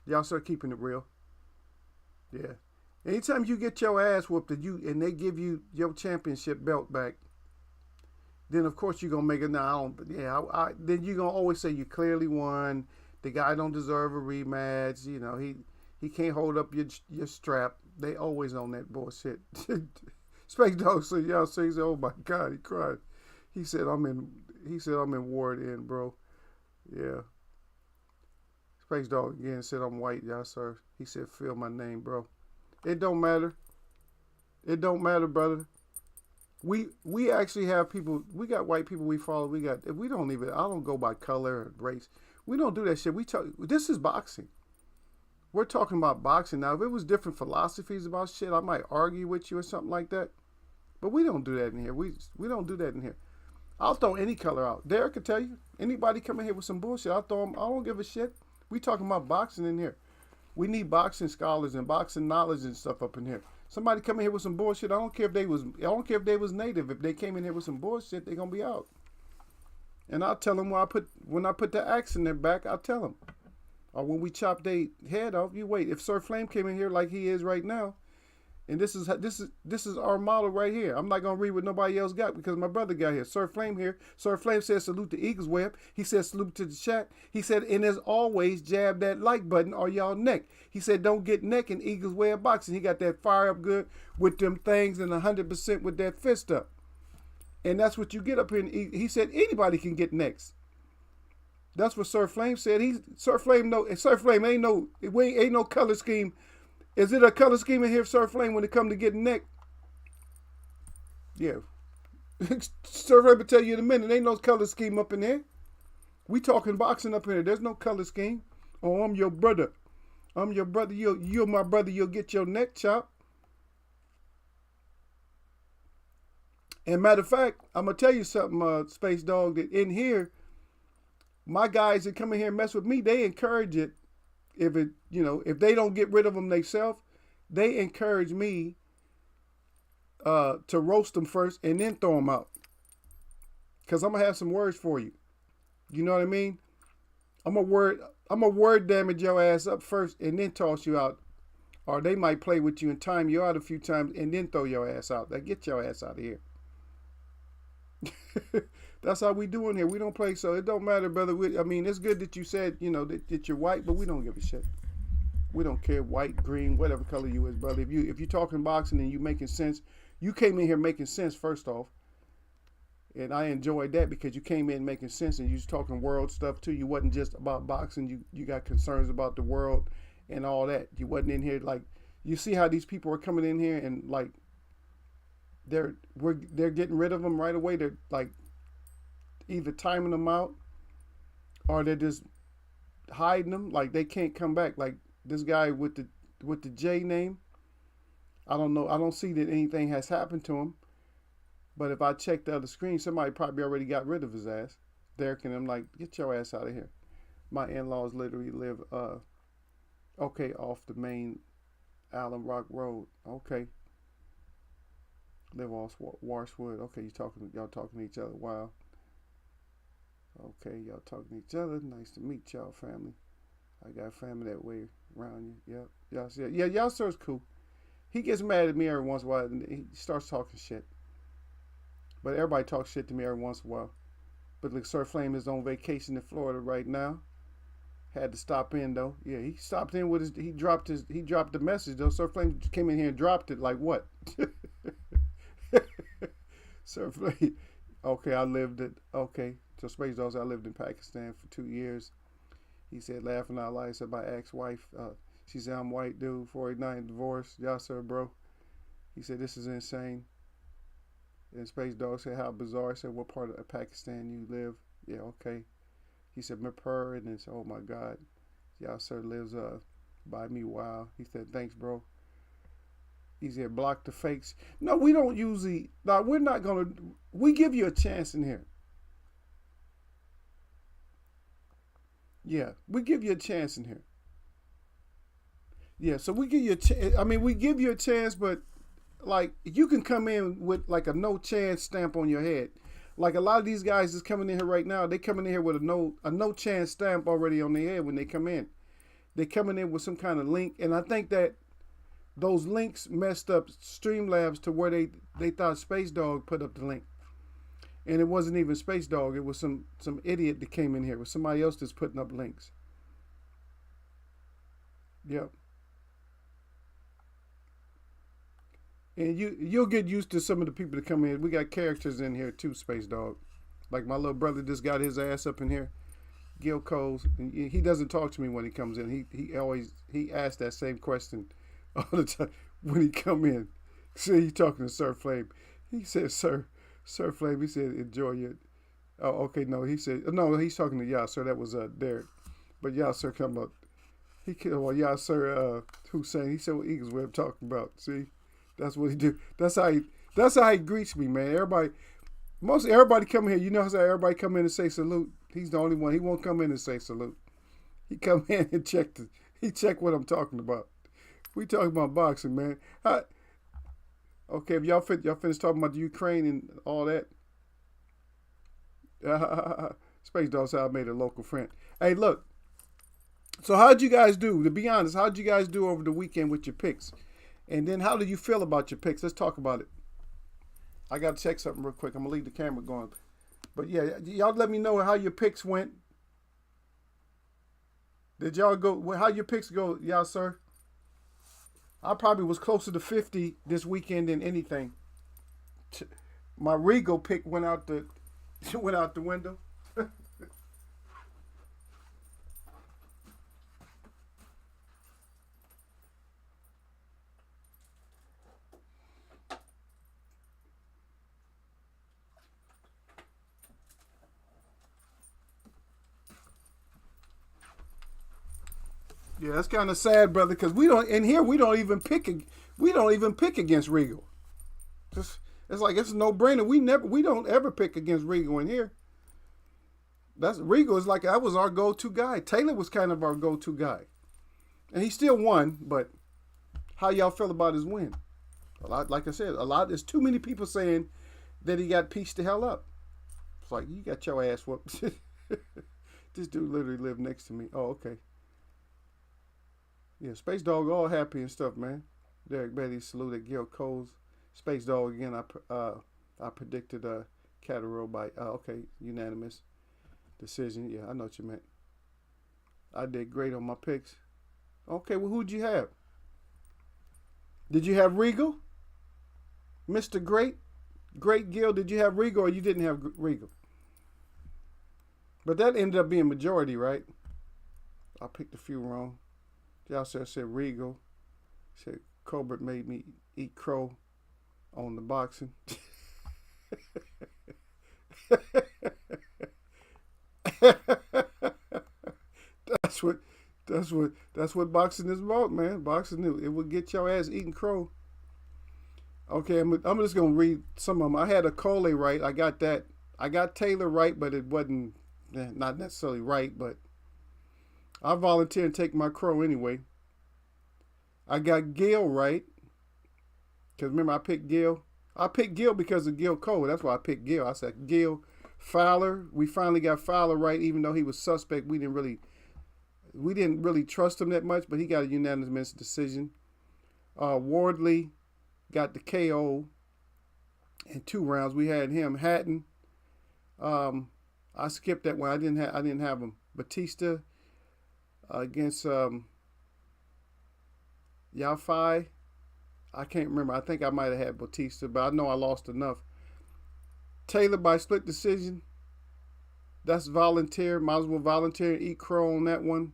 Y'all start keeping it real. Yeah. Anytime you get your ass whooped and they give you your championship belt back, then of course you're gonna make it. Now, then you're gonna always say you clearly won. The guy don't deserve a rematch. You know he can't hold up your strap. They always on that bullshit. Space Dog said, y'all say, oh my God, he cried. He said I'm in Ward End, bro. Yeah. Space Dog again said I'm white, y'all sir. He said feel my name, bro. It don't matter. It don't matter, brother. We actually have people. We got white people we follow. We don't even. I don't go by color or race. We don't do that shit. This is boxing. We're talking about boxing now. If it was different philosophies about shit, I might argue with you or something like that. But we don't do that in here. We don't do that in here. I'll throw any color out. Derek can tell you. Anybody come in here with some bullshit, I'll throw them. I don't give a shit. We talking about boxing in here. We need boxing scholars and boxing knowledge and stuff up in here. Somebody come in here with some bullshit. I don't care if they was native. If they came in here with some bullshit, they're gonna be out. And I'll tell them when I put the axe in their back, I'll tell them. Or when we chop their head off, you wait. If Sir Flame came in here like he is right now, and this is our model right here. I'm not gonna read what nobody else got because my brother got here. Sir Flame here. Sir Flame says salute to Eagles Web. He said salute to the chat. He said, and as always, jab that like button or y'all neck. He said don't get neck in Eagles Web boxing. He got that fire up good with them things and 100% with that fist up. And that's what you get up here. He said anybody can get next. That's what Sir Flame said. Sir Flame ain't no color scheme. Is it a color scheme in here, Sir Flame, when it come to getting neck? Yeah. Sir Flame will tell you in a minute. Ain't no color scheme up in there. We talking boxing up in here. There's no color scheme. Oh, I'm your brother. I'm your brother. You're my brother. You'll get your neck chopped. And matter of fact, I'm going to tell you something, Space Dog, that in here, my guys that come in here and mess with me, they encourage it. If they don't get rid of them themselves, they encourage me to roast them first and then throw them out. Because I'm going to have some words for you. You know what I mean? I'm a word damage your ass up first and then toss you out. Or they might play with you and time you out a few times and then throw your ass out. Like, get your ass out of here. That's how we do in here. We don't play, so it don't matter, brother. It's good that you said, that you're white, but we don't give a shit. We don't care, white, green, whatever color you is, brother. If you're talking boxing and you making sense, you came in here making sense first off, and I enjoyed that because you came in making sense and you was talking world stuff too. You wasn't just about boxing. You got concerns about the world and all that. You wasn't in here like you see how these people are coming in here and like they're getting rid of them right away. They're like either timing them out or they're just hiding them. Like they can't come back. Like this guy with the J name. I don't know. I don't see that anything has happened to him. But if I check the other screen, somebody probably already got rid of his ass. Derek and I'm like, get your ass out of here. My in-laws literally live off the main Allen Rock Road. Okay. Live off Warshwood. Okay, y'all talking to each other. Wow. Okay, y'all talking to each other. Nice to meet y'all, family. I got family that way around you. Yep. Y'all sir's cool. He gets mad at me every once in a while and he starts talking shit. But everybody talks shit to me every once in a while. But look, Sir Flame is on vacation in Florida right now. Had to stop in though. Yeah, he stopped in with his. He dropped the message though. Sir Flame came in here and dropped it. Like what? Sir Flame. Okay, I lived it. Okay, so Space Dogs. I lived in Pakistan for 2 years. He said, laughing out loud. He said, my ex-wife. She said, I'm white dude, 49 divorced. Yeah, sir, bro. He said, this is insane. And Space Dog said, how bizarre. I said, what part of Pakistan you live? Yeah, okay. He said, Mirpur, and then said, oh my God. Y'all sir lives by me. Wow. He said, thanks, bro. He said, block the fakes. No, we don't usually. No, we're not gonna. We give you a chance in here. Yeah, we give you a chance in here. Yeah, so we give you a chance. I mean, we give you a chance, but like you can come in with like a no chance stamp on your head. Like a lot of these guys that's coming in here right now, they coming in here with a no chance stamp already on their head when they come in. They coming in with some kind of link, and I think that those links messed up Streamlabs to where they thought Space Dog put up the link, and it wasn't even Space Dog. It was some idiot that came in here. It was somebody else that's putting up links. Yep. And you'll get used to some of the people that come in. We got characters in here too, Space Dog. Like my little brother just got his ass up in here. Gil Coles, and he doesn't talk to me when he comes in. He asks that same question all the time when he come in. See, he talking to Sir Flame. He said, Sir Flame. He said, enjoy it. Oh, okay. No, he said, no, he's talking to y'all, sir. That was Derek. But y'all, sir, come up. He killed y'all, sir. Hussein. He said what Eagles Web talking about. See, that's what he do. That's how he greets me, man. Most everybody come here. You know how everybody come in and say salute. He's the only one. He won't come in and say salute. He come in and check what I'm talking about. We talking about boxing, man. Okay, if y'all finished talking about the Ukraine and all that. Space Dog said I made a local friend. Hey, look. So how'd you guys do? To be honest, how'd you guys do over the weekend with your picks? And then how do you feel about your picks? Let's talk about it. I got to check something real quick. I'm going to leave the camera going. But yeah, y'all let me know how your picks went. Did y'all go? How your picks go, y'all, sir? I probably was closer to 50 this weekend than anything. My Regal pick went out the window. Yeah, that's kind of sad, brother, because we don't even pick against Regal. It's like it's a no brainer. We don't ever pick against Regal in here. That's Regal is like that was our go-to guy. Taylor was kind of our go-to guy, and he still won. But how y'all feel about his win? A lot, like I said, There's too many people saying that he got pieced the hell up. It's like you got your ass whooped. This dude literally lived next to me. Oh, okay. Yeah, Space Dog all happy and stuff, man. Derek Betty saluted Gil Coles. Space Dog again. I predicted Cataro by okay, unanimous decision. Yeah, I know what you meant. I did great on my picks. Okay, well, who'd you have? Did you have Regal? Mr. Great Gil, did you have Regal or you didn't have Regal? But that ended up being majority, right? I picked a few wrong. Y'all said Regal. Said Colbert made me eat crow on the boxing. That's what boxing is about, man. Boxing, it will get your ass eating crow. Okay, I'm just gonna read some of them. I had a Cole right. I got that. I got Taylor right, but it wasn't not necessarily right, but I volunteer and take my crow anyway. I got Gil right. Because remember, I picked Gil. I picked Gil because of Gil Cole. That's why I picked Gil. I said Gil. Fowler. We finally got Fowler right, even though he was suspect. We didn't really trust him that much, but he got a unanimous decision. Wardley got the KO in 2 rounds. We had him. Hatton. I skipped that one. I didn't have him. Batista. against Yafai. I can't remember. I think I might have had Batista, but I know I lost enough. Taylor by split decision. That's volunteer. Might as well volunteer and eat crow on that one.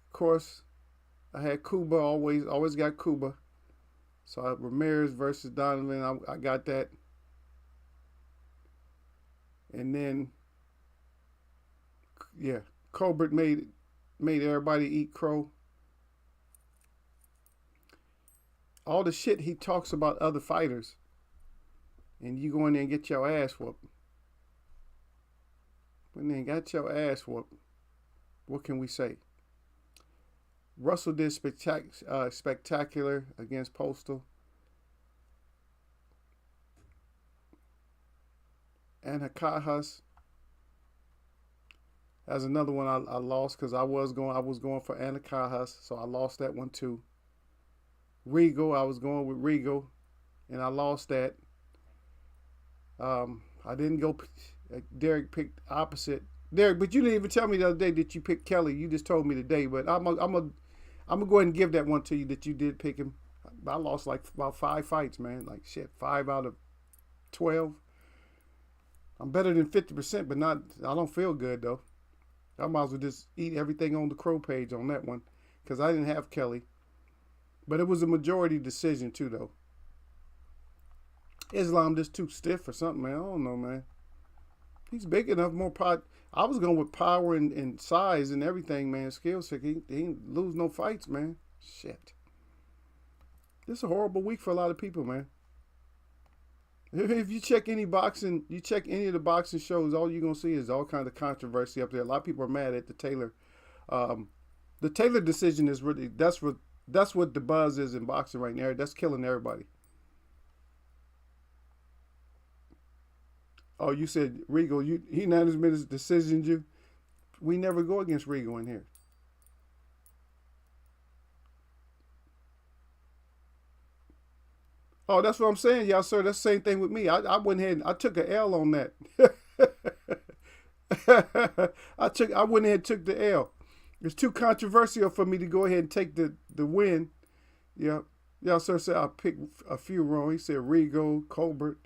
Of course, I had Cuba. Always got Cuba. So I had Ramirez versus Donovan. I got that. And then, yeah, Colbert made everybody eat crow. All the shit he talks about other fighters, and you go in there and get your ass whooped. When they got your ass whooped, what can we say? Russell did spectacular against Postal. And Hakajas. That's another one I lost because I was going for Anakajas, so I lost that one too. Regal, I was going with Regal, and I lost that. I didn't go. Derek picked opposite. Derek, but you didn't even tell me the other day that you picked Kelly. You just told me today, but I'm gonna go ahead and give that one to you that you did pick him. I lost like about 5 fights, man. Like shit, 5 out of 12. I'm better than 50%, but not. I don't feel good though. I might as well just eat everything on the Crow page on that one because I didn't have Kelly. But it was a majority decision too, though. Islam just too stiff or something, man. I don't know, man. He's big enough, more pot. I was going with power and size and everything, man. Skill set. He ain't lose no fights, man. Shit. This is a horrible week for a lot of people, man. If you check any boxing, you check any of the boxing shows, all you're going to see is all kinds of controversy up there. A lot of people are mad at the Taylor. The Taylor decision is really, that's what the buzz is in boxing right now. That's killing everybody. Oh, you said Regal, he not as many decisions you. We never go against Regal in here. Oh, that's what I'm saying, y'all, sir. That's the same thing with me. I went ahead and I took an L on that. I went ahead and took the L. It's too controversial for me to go ahead and take the win. Yeah. Y'all, sir, said I picked a few wrong. He said Regal, Colbert.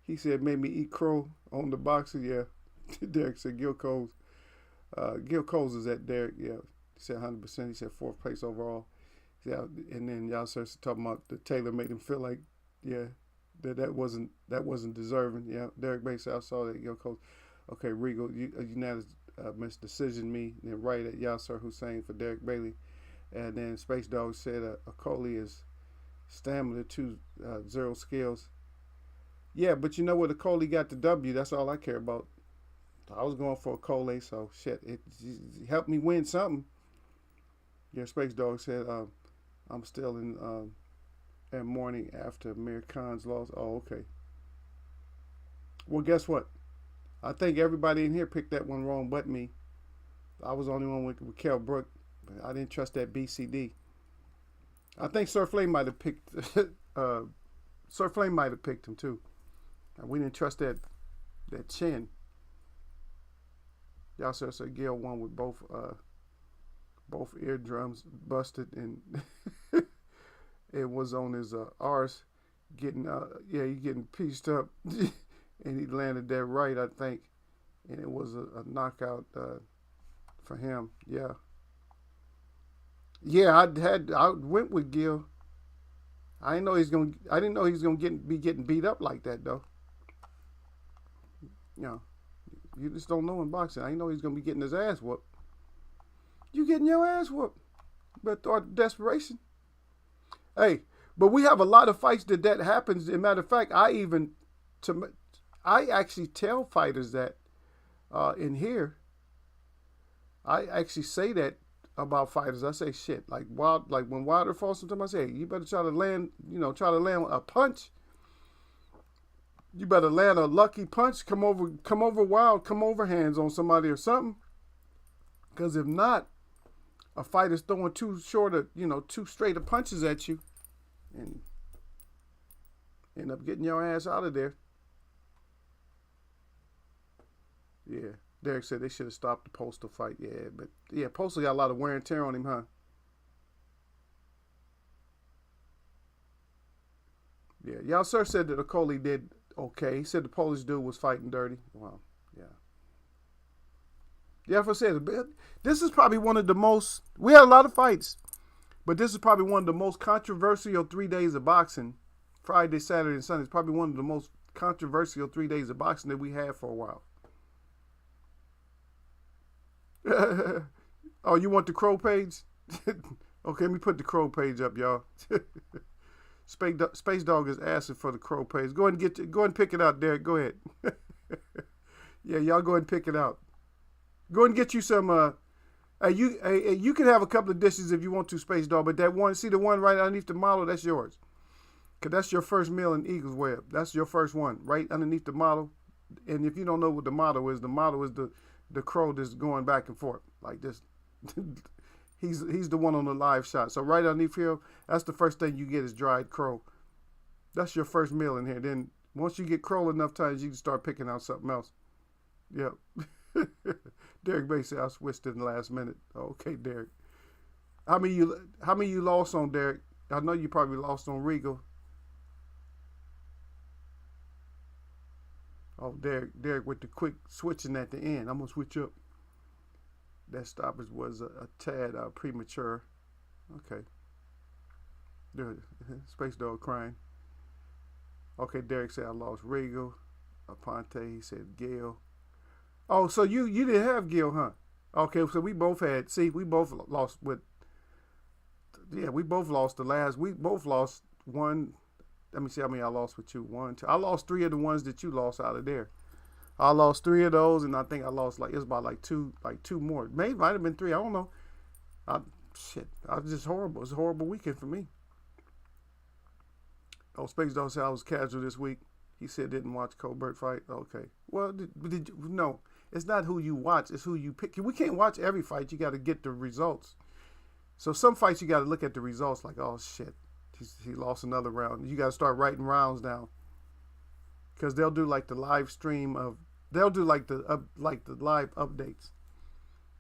He said made me eat crow on the boxer. Yeah. Derek said Gil Coles. Gil Coles is at Derek. Yeah. He said 100%. He said 4th place overall. Yeah. And then y'all started talking about the Taylor made him feel like, yeah, that wasn't deserving. Yeah. Derek Bates, I saw that. Gil Coles. Okay, Regal, unanimous missed decision me. And then right at Yasser Hussein for Derek Bailey. And then Space Dog said Akoli is stamina 2-0 skills. Yeah, but you know what? Akoli got the W. That's all I care about. I was going for Akoli, so shit. It helped me win something. Yeah, Space Dog said I'm still in mourning after Amir Khan's loss. Oh, okay. Well, guess what? I think everybody in here picked that one wrong but me. I was the only one with Kel Brook. I didn't trust that BCD. I think Sir Flame might have picked Sir Flame might have picked him too. We didn't trust that chin. Y'all said Gil won with both eardrums busted and it was on his arse getting he getting pieced up and he landed that right, I think, and it was a knockout for him. Yeah. Yeah, I went with Gil. I didn't know he was gonna be getting beat up like that though. You know, you just don't know in boxing. I didn't know he's gonna be getting his ass whooped. You getting your ass whooped, but desperation. Hey, but we have a lot of fights that happens. As a matter of fact, I actually tell fighters that in here. I actually say that about fighters. I say shit like when Wilder falls sometimes I say, hey, you better try to land a punch. You better land a lucky punch. Come over wild, come over hands on somebody or something. Because if not, a fighter's throwing too straight of punches at you and end up getting your ass out of there. Yeah. Derek said they should have stopped the Postal fight. Yeah, but yeah, Postal got a lot of wear and tear on him, huh? Yeah, y'all sir said that Okoli did okay. He said the Polish dude was fighting dirty. Wow. Yeah. Yeah, if I said this is probably one of the most. We had a lot of fights, but this is probably one of the most controversial 3 days of boxing. Friday, Saturday, and Sunday is probably one of the most controversial 3 days of boxing that we had for a while. Oh, you want the Crow page? Okay, let me put the Crow page up, y'all. Space Dog is asking for the Crow page. Go ahead and go ahead and pick it out, Derek. Go ahead. Yeah, y'all go ahead and pick it out. Go ahead and get you some. You can have a couple of dishes if you want to, Space Dog. But that one, see the one right underneath the model, that's yours. Cause that's your first meal in Eagles Web. That's your first one, right underneath the model. And if you don't know what the model is the crow that's going back and forth like this. He's the one on the live shot. So right underneath here, that's the first thing you get is dried crow. That's your first meal in here. Then once you get crow enough times, you can start picking out something else. Yep. Derek Bay said I switched in the last minute. Okay, Derek. How many you lost on, Derek? I know you probably lost on Regal. Oh, Derek with the quick switching at the end. I'm gonna switch up. That stoppage was a tad premature. Okay. Space Dog crying. Okay, Derek said I lost Regal. Aponte, he said Gale. Oh, so you didn't have Gil, huh? Okay, so we both had. See, we both lost with. Yeah, we both lost the last. We both lost one. Let me see how many I lost with you. 1, 2. I lost 3 of the ones that you lost out of there. I lost 3 of those, and I think I lost it was about two more. Maybe might have been 3. I don't know. Shit, I was just horrible. It was a horrible weekend for me. Oh, Space Dog said I was casual this week. He said didn't watch Colbert fight. Okay. Well, did you, no. It's not who you watch. It's who you pick. We can't watch every fight. You got to get the results. So some fights you got to look at the results. Like, oh shit, he lost another round. You got to start writing rounds down. Because they'll do like the live stream of. They'll do like the live updates,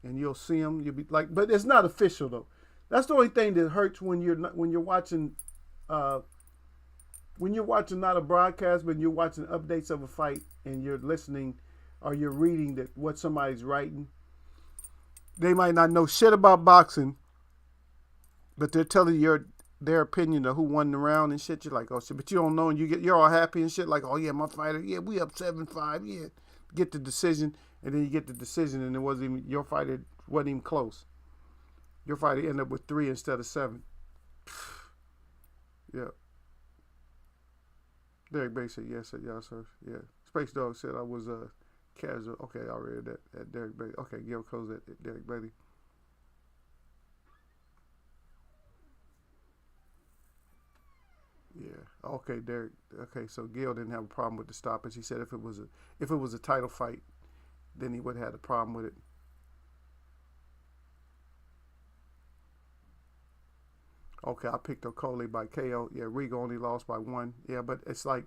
and you'll see them. You'll be like, but it's not official though. That's the only thing that hurts when you're watching. When you're watching not a broadcast, but you're watching updates of a fight, and you're listening or you're reading what somebody's writing. They might not know shit about boxing, but they're telling you their opinion of who won the round and shit. You're like, oh shit, but you don't know, and you're all happy and shit. Like, oh yeah, my fighter, yeah, we up 7-5, yeah. Get the decision, and then you get the decision, and it wasn't even your fighter wasn't even close. Your fighter ended up with 3 instead of 7. Yeah. Derek Bay said yes, sir. Yeah. Space Dog said I was casual. Okay, I read that at Derek Bay. Okay, Gil closed at Derek Bailey. Yeah. Okay, Derek. Okay, so Gil didn't have a problem with the stoppage. He said if it was a title fight, then he would have had a problem with it. Okay, I picked Okoli by KO. Yeah, Riga only lost by 1. Yeah, but it's like,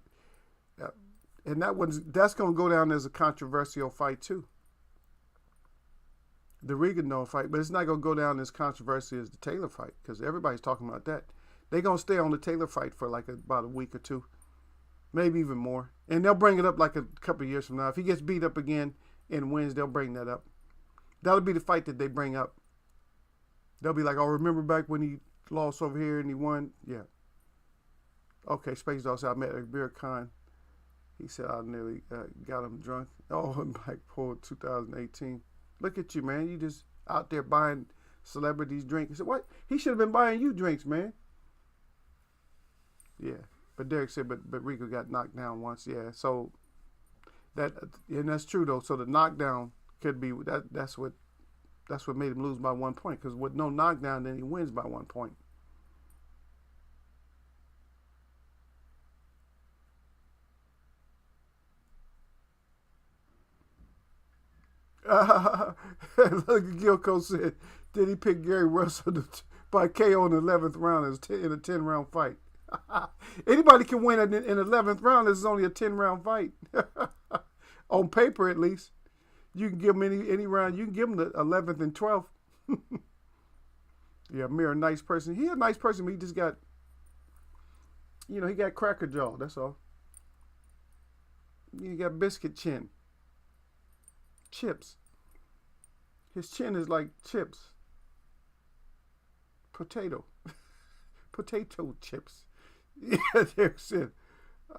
and that's gonna go down as a controversial fight too. The Riga no fight, but it's not gonna go down as controversial as the Taylor fight because everybody's talking about that. They're gonna stay on the Taylor fight for like about a week or 2, maybe even more, and they'll bring it up like a couple of years from now. If he gets beat up again and wins, they'll bring that up. That'll be the fight that they bring up. They'll be like, oh, remember back when he lost over here and he won? Yeah. Okay, Space Dog said I met Beer Khan. He said I nearly got him drunk. Oh, in Blackpool 2018. Look at you, man. You just out there buying celebrities drinks. He said, what? He should have been buying you drinks, man. Yeah. But Derek said, but Rico got knocked down once. Yeah. So and that's true though. So the knockdown could be that's what made him lose by 1 point. Because with no knockdown, then he wins by 1 point. Look, Gilco said, did he pick Gary Russell by KO in the 11th round in a 10-round fight? Anybody can win in the 11th round. This is only a 10-round fight. On paper, at least. You can give him any round. You can give him the 11th and 12th. Yeah, Mir, a nice person. He a nice person, but he just got, he got cracker jaw. That's all. He got biscuit chin. Chips. His chin is like chips. Potato. Potato chips. Yeah, Derek said,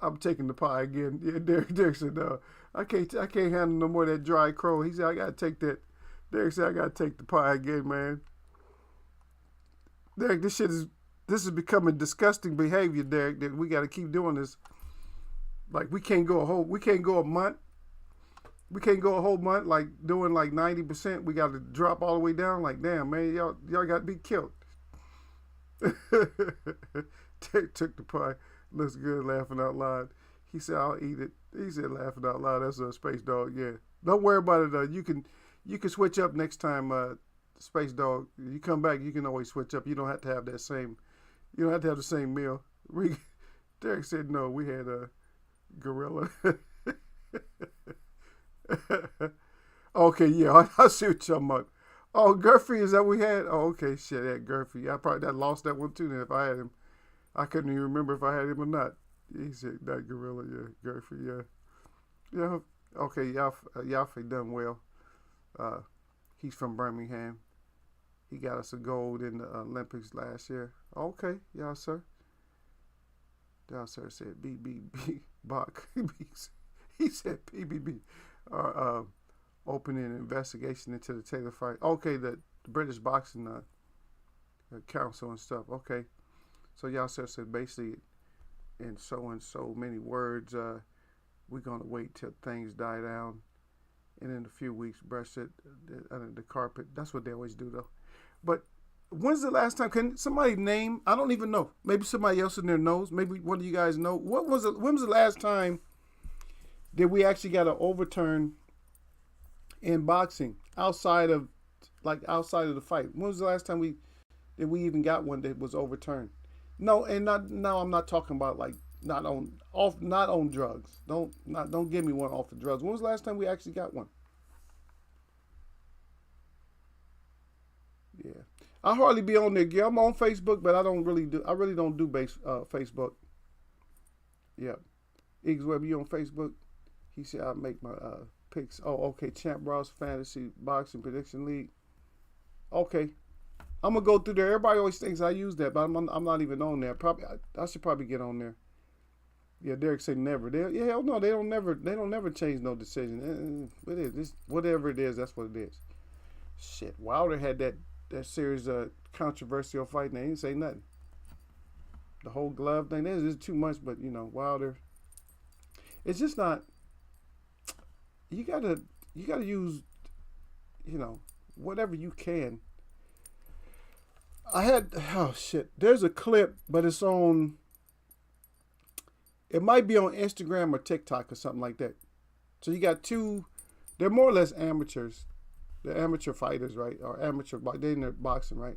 I'm taking the pie again. Yeah, Derek said, no, I can't handle no more of that dry crow. He said, I gotta take that. Derek said, I gotta take the pie again, man. Derek, this is becoming disgusting behavior, Derek, that we gotta keep doing this. Like we can't go a whole month. We can't go a whole month like doing like 90%. We gotta drop all the way down. Like, damn, man, y'all gotta be killed. Derek took the pie. Looks good, laughing out loud. He said, I'll eat it. He said, laughing out loud. That's a Space Dog. Yeah. Don't worry about it. You can switch up next time, Space Dog. You come back, you can always switch up. You don't have to have the same meal. Derek said, no, we had a gorilla. Okay, yeah, I see what you're talking about. Oh, Gurfy, is that we had? Oh, okay, shit, that Gurfy. I probably lost that one too then if I had him. I couldn't even remember if I had him or not. He said that gorilla, yeah, Gurfy, yeah. Yeah, okay, Yaffe done well. He's from Birmingham. He got us a gold in the Olympics last year. Okay, y'all sir. Y'all sir said BBB Bach. He said PBB. Opening an investigation into the Taylor fight. Okay, the British Boxing Council and stuff. Okay. So y'all said basically in so many words, we're gonna wait till things die down, and in a few weeks brush it under the carpet. That's what they always do though. But when's the last time? Can somebody name? I don't even know. Maybe somebody else in there knows. Maybe one of you guys know. When was the last time that we actually got an overturn in boxing outside of the fight? When was the last time we even got one that was overturned? No, and I'm not talking about like not on drugs. Don't give me one off the drugs. When was the last time we actually got one? Yeah, I hardly be on there. Yeah, I'm on Facebook, but I really don't do Facebook. Yeah, Iggs Webb, you on Facebook? He said I make my picks. Oh, okay. Champ Ross Fantasy Boxing Prediction League. Okay. I'm gonna go through there. Everybody always thinks I use that, but I'm not even on there. Probably I should probably get on there. Yeah, Derek said never. Hell no, they don't never change no decision. It is whatever it is. That's what it is. Shit, Wilder had that series of controversial fight, and they didn't say nothing. The whole glove thing, that is too much. But Wilder, it's just not. You gotta use, whatever you can. There's a clip, but it might be on Instagram or TikTok or something like that. So you got two, they're more or less amateurs. They're amateur fighters, right? Or they're in their boxing, right?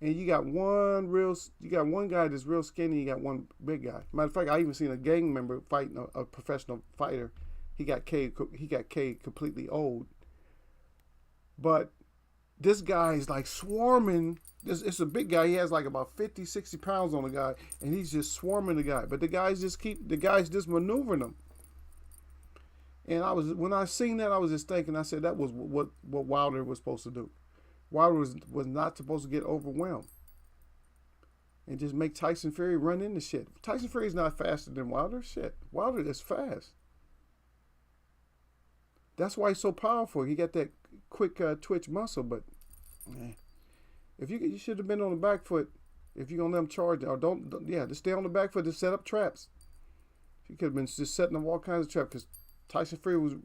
And you got one guy that's real skinny, you got one big guy. Matter of fact, I even seen a gang member fighting a professional fighter. He got K completely old. But this guy is like swarming. It's a big guy. He has like about 50, 60 pounds on the guy, and he's just swarming the guy. But the guy's just maneuvering him. And when I seen that, I was just thinking. I said that was what Wilder was supposed to do. Wilder was not supposed to get overwhelmed and just make Tyson Fury run into shit. Tyson Fury's not faster than Wilder. Shit, Wilder is fast. That's why he's so powerful. He got that quick twitch muscle, but man, if you should have been on the back foot if you're gonna let him charge, or just stay on the back foot to set up traps. You could have been just setting up all kinds of traps because Tyson Fury was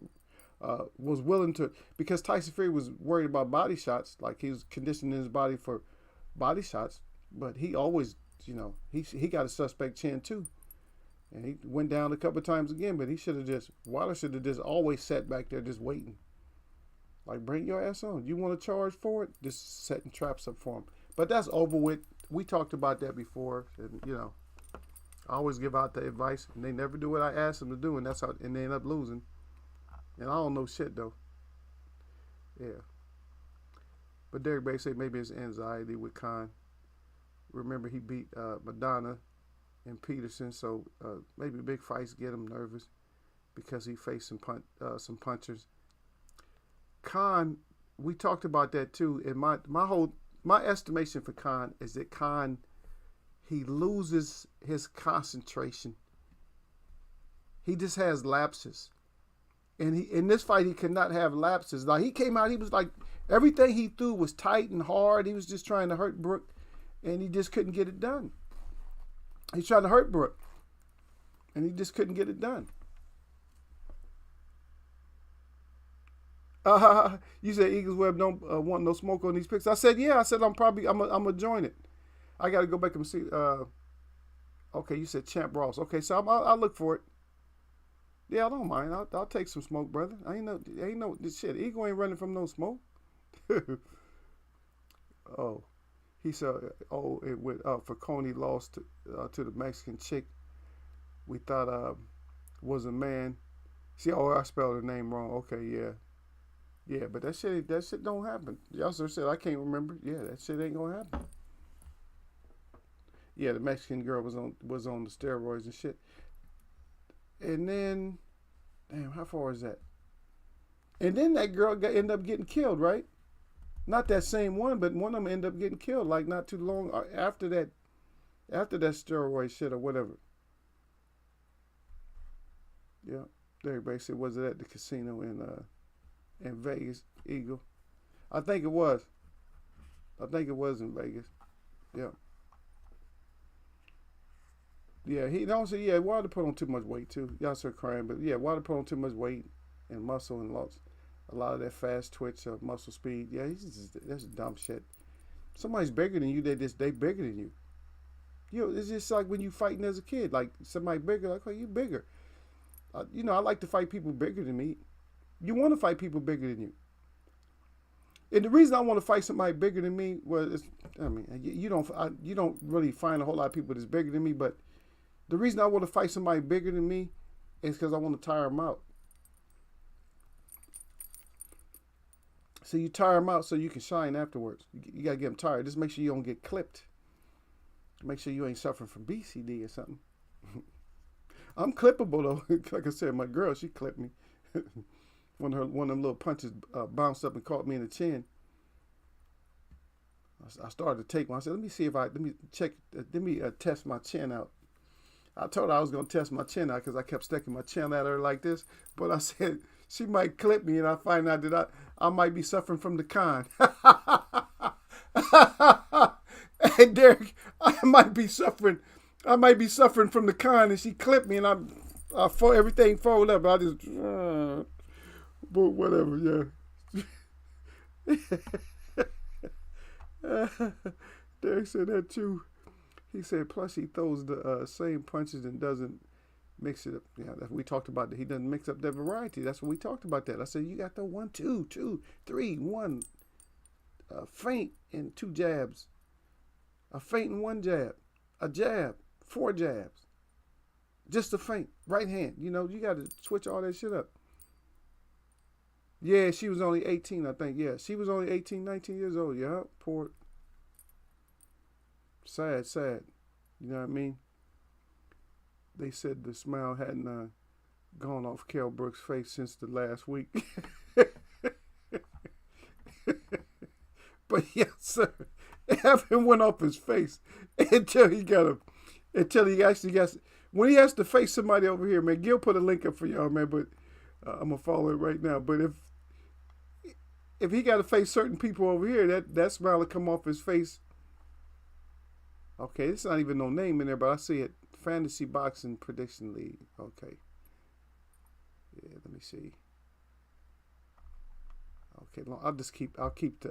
willing to, because Tyson Fury was worried about body shots, like he was conditioning his body for body shots, but he always, he got a suspect chin too. And he went down a couple of times again, but Wilder should have just always sat back there just waiting. Like, bring your ass on. You want to charge for it? Just setting traps up for him. But that's over with. We talked about that before. And, I always give out the advice, and they never do what I ask them to do, and and they end up losing. And I don't know shit, though. Yeah. But Derek Bay said maybe it's anxiety with Khan. Remember, he beat Madonna and Peterson, so maybe big fights get him nervous because he faced some punchers. Khan, we talked about that too. And my estimation for Khan is that Khan, he loses his concentration. He just has lapses. And he in this fight he cannot have lapses. Like he came out, he was like everything he threw was tight and hard. He was just trying to hurt Brooke, and he just couldn't get it done. He's trying to hurt Brooke, and he just couldn't get it done. You said Eagles Web don't want no smoke on these picks. I said yeah. I said I'm gonna join it. I got to go back and see. Okay, you said Champ Ross. Okay, so I'll look for it. Yeah, I don't mind. I'll take some smoke, brother. Ain't no shit. Eagle ain't running from no smoke. Oh, he said. Oh, it went for Coney lost to the Mexican chick. We thought was a man. See, I spelled her name wrong. Okay, yeah, yeah, but that shit don't happen. Y'all said I can't remember. Yeah, that shit ain't gonna happen. Yeah, the Mexican girl was on the steroids and shit. And then, damn, how far is that? And then that girl ended up getting killed, right? Not that same one, but one of them ended up getting killed, like not too long after that steroid shit or whatever. Yeah, everybody said, was it at the casino in Vegas, Eagle? I think it was. I think it was in Vegas. Yeah. Yeah, he also Wilder put on too much weight too. Y'all start crying, but yeah, Wilder put on too much weight and muscle and lost a lot of that fast twitch of muscle speed. Yeah, that's dumb shit. Somebody's bigger than you, they bigger than you. You know, it's just like when you fighting as a kid, like somebody bigger, like, oh, you bigger. I like to fight people bigger than me. You want to fight people bigger than you. And the reason I want to fight somebody bigger than me was, you don't really find a whole lot of people that's bigger than me, but the reason I want to fight somebody bigger than me is because I want to tire them out. So you tire them out so you can shine afterwards. You got to get them tired. Just make sure you don't get clipped. Make sure you ain't suffering from BCD or something. I'm clippable though. Like I said, my girl, she clipped me. One of them little punches bounced up and caught me in the chin. I started to take one. I said, let me test my chin out. I told her I was going to test my chin out because I kept sticking my chin at her like this. But I said, she might clip me and I find out that I might be suffering from the con. And Derek, I might be suffering from the con, and she clipped me and everything folded up. I just, but whatever, yeah. Derek said that too. He said, plus he throws the same punches and doesn't mix it up. Yeah, we talked about that. He doesn't mix up that variety. That's what we talked about that. I said, you got the 1, 2, 2, 3, 1, feint and 2 jabs. A feint and 1 jab. A jab, 4 jabs. Just a feint. Right hand. You got to switch all that shit up. Yeah, she was only 18, I think. Yeah, she was only 18, 19 years old. Yeah, poor. Sad. You know what I mean? They said the smile hadn't gone off Kell Brook's face since the last week. But yes, sir, it haven't went off his face until he actually got. When he has to face somebody over here, man, Gil put a link up for y'all, man. But I'm gonna follow it right now. But if he got to face certain people over here, that smile will come off his face. Okay, it's not even no name in there, but I see it. Fantasy Boxing Prediction League. Okay. Yeah, let me see. Okay, I'll keep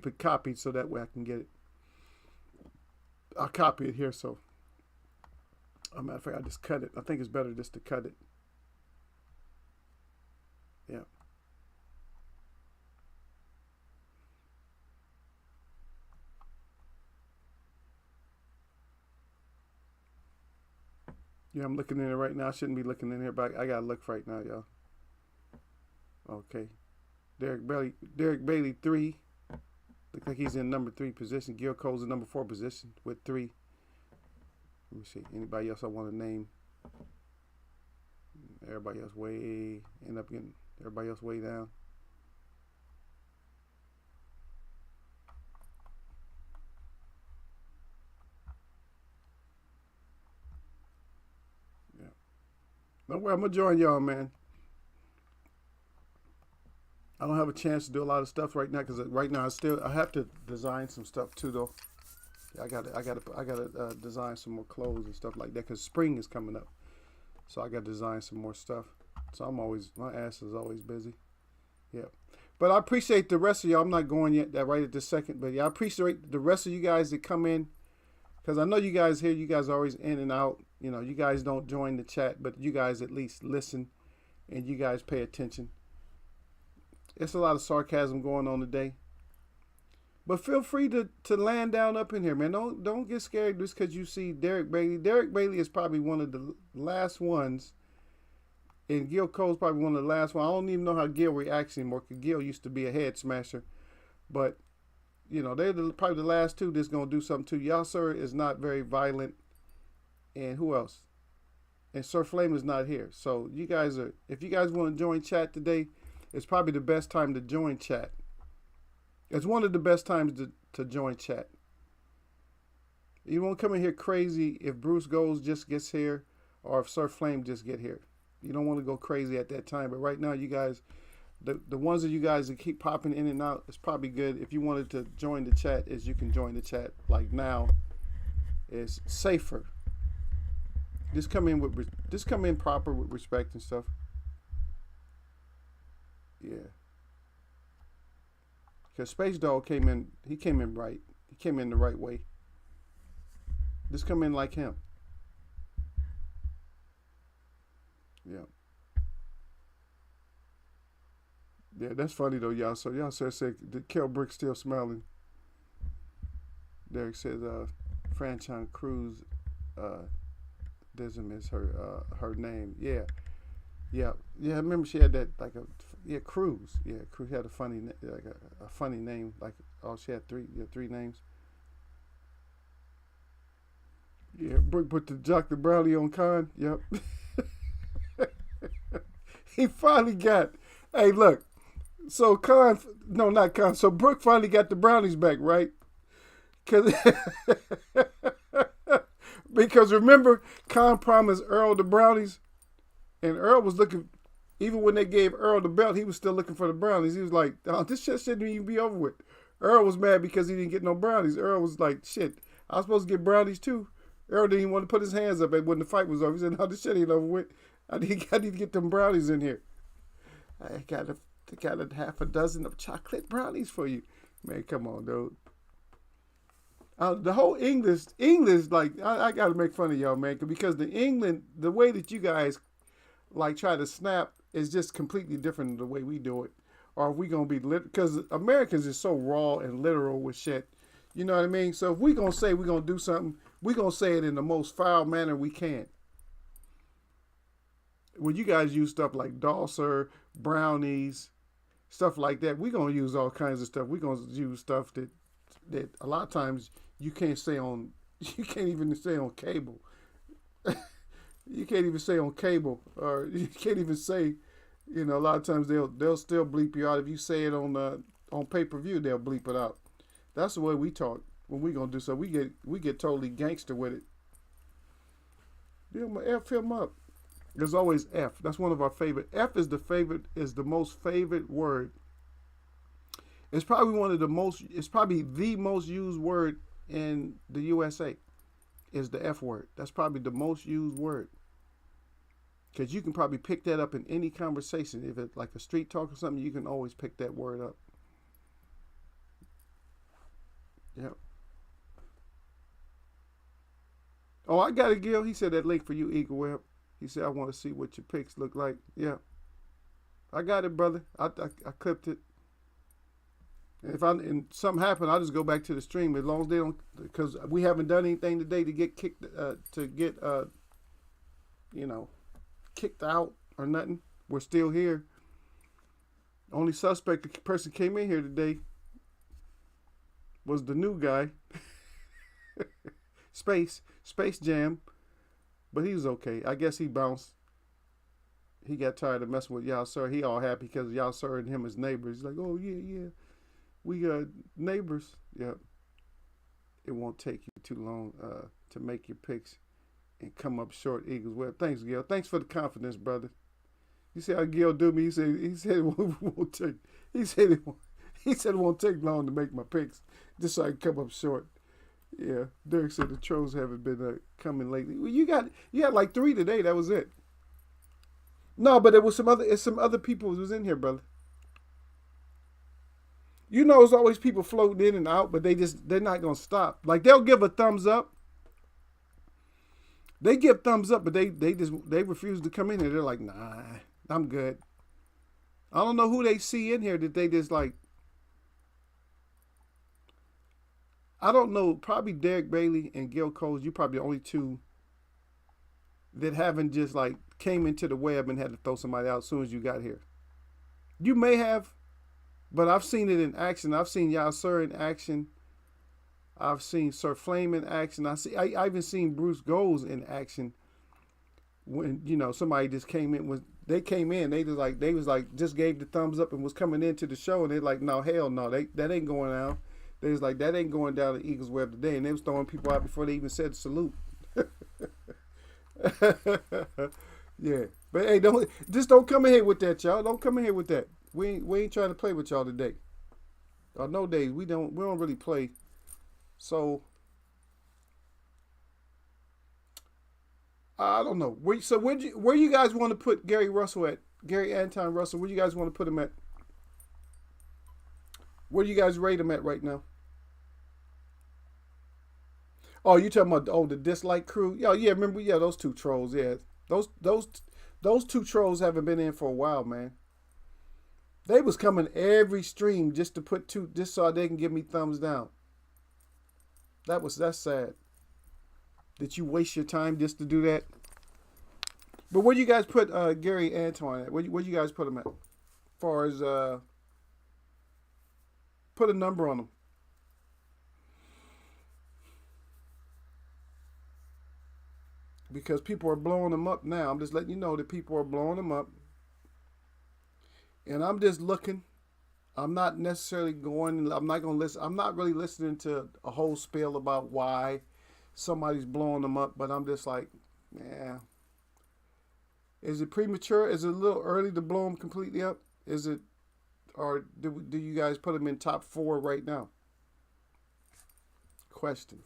it copied so that way I can get it. I'll copy it here, so. As a matter of fact, I just cut it. I think it's better just to cut it. Yeah. Yeah, I'm looking in it right now. I shouldn't be looking in here, but I gotta look right now, y'all. Okay. Derek Bailey 3. Looks like he's in number 3 position. Gil Cole's in number 4 position with 3. Let me see. Anybody else I want to name? Everybody else way everybody else way down. Yeah. Don't worry, I'm gonna join y'all, man. I don't have a chance to do a lot of stuff right now because right now I have to design some stuff too though. I gotta design some more clothes and stuff like that because spring is coming up. So I got to design some more stuff. So my ass is always busy. Yeah. But I appreciate the rest of y'all. I'm not going yet right at this second. But yeah, I appreciate the rest of you guys that come in. Because I know you guys here, you guys are always in and out. You know, you guys don't join the chat, but you guys at least listen and you guys pay attention. It's a lot of sarcasm going on today. But feel free to land down up in here, man. Don't get scared just because you see Derek Bailey. Derek Bailey is probably one of the last ones. And Gil Cole's probably one of the last ones. I don't even know how Gil reacts anymore because Gil used to be a head smasher. But, you know, they're probably the last two that's going to do something too. Yasser is not very violent. And who else? And Sir Flame is not here. So you guys if you guys want to join chat today, it's probably the best time to join chat. It's one of the best times to join chat. You won't come in here crazy if Bruce Goals just gets here or if Sir Flame just get here. You don't want to go crazy at that time. But right now, you guys, the ones of you guys that keep popping in and out, it's probably good. If you wanted to join the chat, you can join the chat. Like now, it's safer. Just come in proper with respect and stuff. Yeah. Because Space Dog came in right. He came in the right way. Just come in like him. Yeah. Yeah, that's funny though, y'all. So y'all said the Kel Brick still smiling. Derek says Franchon Cruz Dism is her name. Yeah. Yeah. I remember she had that Cruz. Yeah, Cruz had a funny funny name. She had three names. Yeah, Brooke put the Dr. Brownie on Khan. Yep. He finally got. Hey, look. So not Khan. So Brooke finally got the brownies back, right? Because remember, Khan promised Earl the brownies, and Earl was looking. Even when they gave Earl the belt, he was still looking for the brownies. He was like, oh, this shit shouldn't even be over with. Earl was mad because he didn't get no brownies. Earl was like, shit, I was supposed to get brownies too. Earl didn't even want to put his hands up when the fight was over. He said, no, this shit ain't over with. I need to get them brownies in here. I got a half a dozen of chocolate brownies for you. Man, come on, dude. The whole English, like, I got to make fun of y'all, man, because the way that you guys, like, try to snap is just completely different than the way we do it. Or if we going to be because Americans is so raw and literal with shit. You know what I mean? So if we going to say we're going to do something, we're going to say it in the most foul manner we can. When you guys use stuff like dulcer, brownies, stuff like that, we're going to use all kinds of stuff. We're going to use stuff that a lot of times you can't even say on cable. You can't even say on cable, or you can't even say, a lot of times they'll still bleep you out. If you say it on pay-per-view, they'll bleep it out. That's the way we talk when we gonna do so. We get totally gangster with it. F him up. There's always F. That's one of our favorite. F is the most favorite word. It's probably the most used word in the USA is the F word. That's probably the most used word. Because you can probably pick that up in any conversation. If it's like a street talk or something, you can always pick that word up. Yep. Oh, I got it, Gil. He said that link for you, Eagle Web. He said, I want to see what your pics look like. Yeah. I got it, brother. I clipped it. And something happened, I'll just go back to the stream as long as they don't, because we haven't done anything today to get kicked, kicked out or nothing. We're still here. Only suspect the person came in here today was the new guy, Space Jam, but he was okay. I guess he bounced. He got tired of messing with y'all, sir. He all happy because y'all, sir, and him as neighbors. He's like, oh yeah, we got neighbors. Yeah, it won't take you too long to make your picks and come up short. Eagles Web. Thanks, Gil. Thanks for the confidence, brother. You see how Gil do me? He said it won't take. He said it won't take long to make my picks, just so I can come up short. Yeah, Derek said the trolls haven't been coming lately. Well, you had like 3 today. That was it. No, but there was some other people who was in here, brother. You know, there's always people floating in and out, but they're not gonna stop. Like they'll give a thumbs up. They give thumbs up, but they refuse to come in here. They're like, nah, I'm good. I don't know who they see in here that they just like. I don't know. Probably Derek Bailey and Gil Coles. You probably the only 2 that haven't just like came into the web and had to throw somebody out as soon as you got here. You may have, but I've seen it in action. I've seen y'all, sir, in action. I've seen Sir Flame in action. I even seen Bruce Goals in action. When somebody just came in, they was like just gave the thumbs up and was coming into the show, and they're like, no, hell no, that ain't going down. They was like, that ain't going down the Eagles Web today, and they was throwing people out before they even said salute. Yeah, but hey, don't come in here with that, y'all. Don't come in here with that. We ain't trying to play with y'all today. No days we don't really play. So I don't know. Where you guys want to put Gary Russell at? Gary Anton Russell. Where you guys want to put him at? Where do you guys rate him at right now? Oh, you talking about the dislike crew? Yeah, remember, those 2 trolls, yeah. Those 2 trolls haven't been in for a while, man. They was coming every stream just to put 2 just so they can give me thumbs down. That's sad. Did you waste your time just to do that? But where do you guys put Gary Antoine at? Where do you guys put him at? As far as put a number on him. Because people are blowing him up now. I'm just letting you know that people are blowing him up. And I'm just looking. I'm not necessarily going. I'm not going to listen. I'm not really listening to a whole spiel about why somebody's blowing them up. But I'm just like, yeah. Is it premature? Is it a little early to blow them completely up? Is it, or do you guys put them in top 4 right now? Question.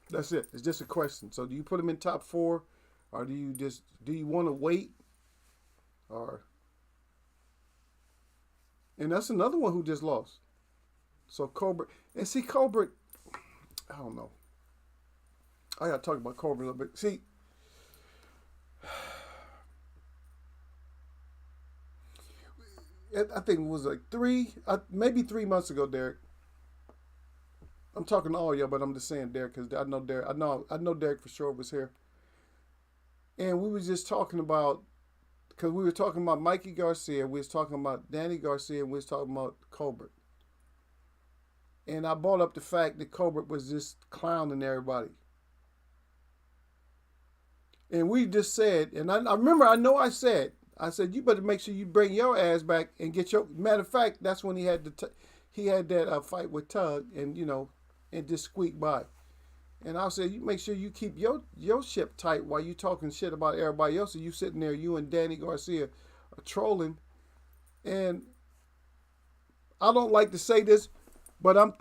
That's it. It's just a question. So do you put them in top 4, or do you want to wait, or? And that's another one who just lost. So Colbert, and see Colbert, I don't know. I gotta talk about Colbert a little bit. See, I think it was like maybe 3 months ago, Derek. I'm talking to all y'all, but I'm just saying Derek because I know Derek. I know Derek for sure was here, and we was just talking about, because we were talking about Mikey Garcia, we was talking about Danny Garcia, and we was talking about Colbert, and I brought up the fact that Colbert was just clowning everybody, and we just said, and I remember, I said you better make sure you bring your ass back and get your. Matter of fact, that's when he had that fight with Tug, and and just squeak by. And I said, you make sure you keep your ship tight while you talking shit about everybody else. And you sitting there, you and Danny Garcia are trolling. And I don't like to say this, but I'm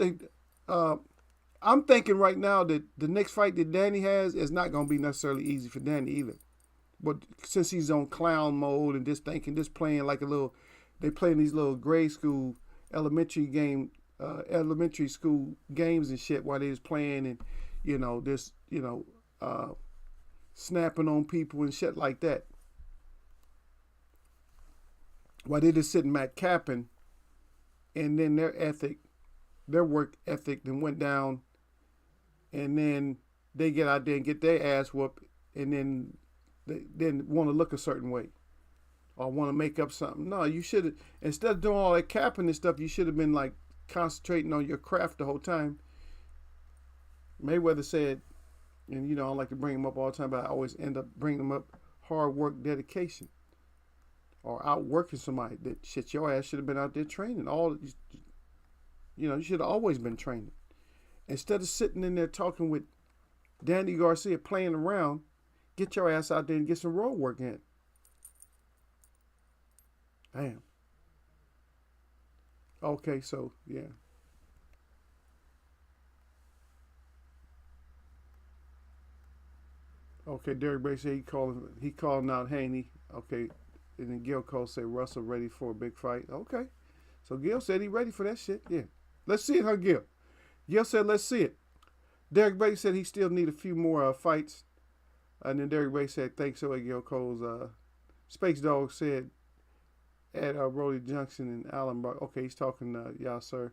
thinking right now that the next fight that Danny has is not going to be necessarily easy for Danny either. But since he's on clown mode and just playing like they playing these little grade school elementary school games and shit while they was playing, and snapping on people and shit like that, while they just sitting back capping, and then their work ethic then went down, and then they get out there and get their ass whooped, and then they want to look a certain way. or want to make up something. No, you should have, instead of doing all that capping and stuff, you should have been like concentrating on your craft the whole time. Mayweather said, and I don't like to bring him up all the time, but I always end up bringing him up, hard work, dedication, or outworking somebody. That shit, your ass should have been out there training. You should have always been training. Instead of sitting in there talking with Danny Garcia playing around, get your ass out there and get some road work in. Damn. Okay, so yeah. Okay, Derek Bay said he calling out Haney. Okay, and then Gil Cole said Russell ready for a big fight. Okay, so Gil said he ready for that shit. Yeah, let's see it, huh, Gil? Gil said let's see it. Derek Bay said he still need a few more fights, and then Derek Bay said thanks so Gil Cole's Space Dog said at Rody Junction in Allenbrook. Okay, he's talking y'all sir.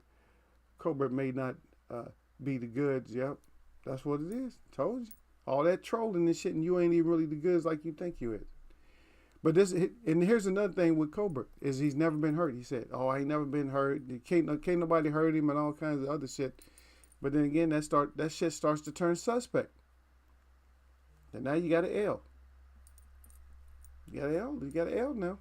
Cobra may not be the goods. Yep, that's what it is. Told you. All that trolling and shit, and you ain't even really the goods like you think you is. But and here's another thing with Colbert is he's never been hurt. He said, "Oh, I ain't never been hurt. Can't nobody hurt him and all kinds of other shit." But then again, that shit starts to turn suspect. And now you got an L. You got an L. You got an L now.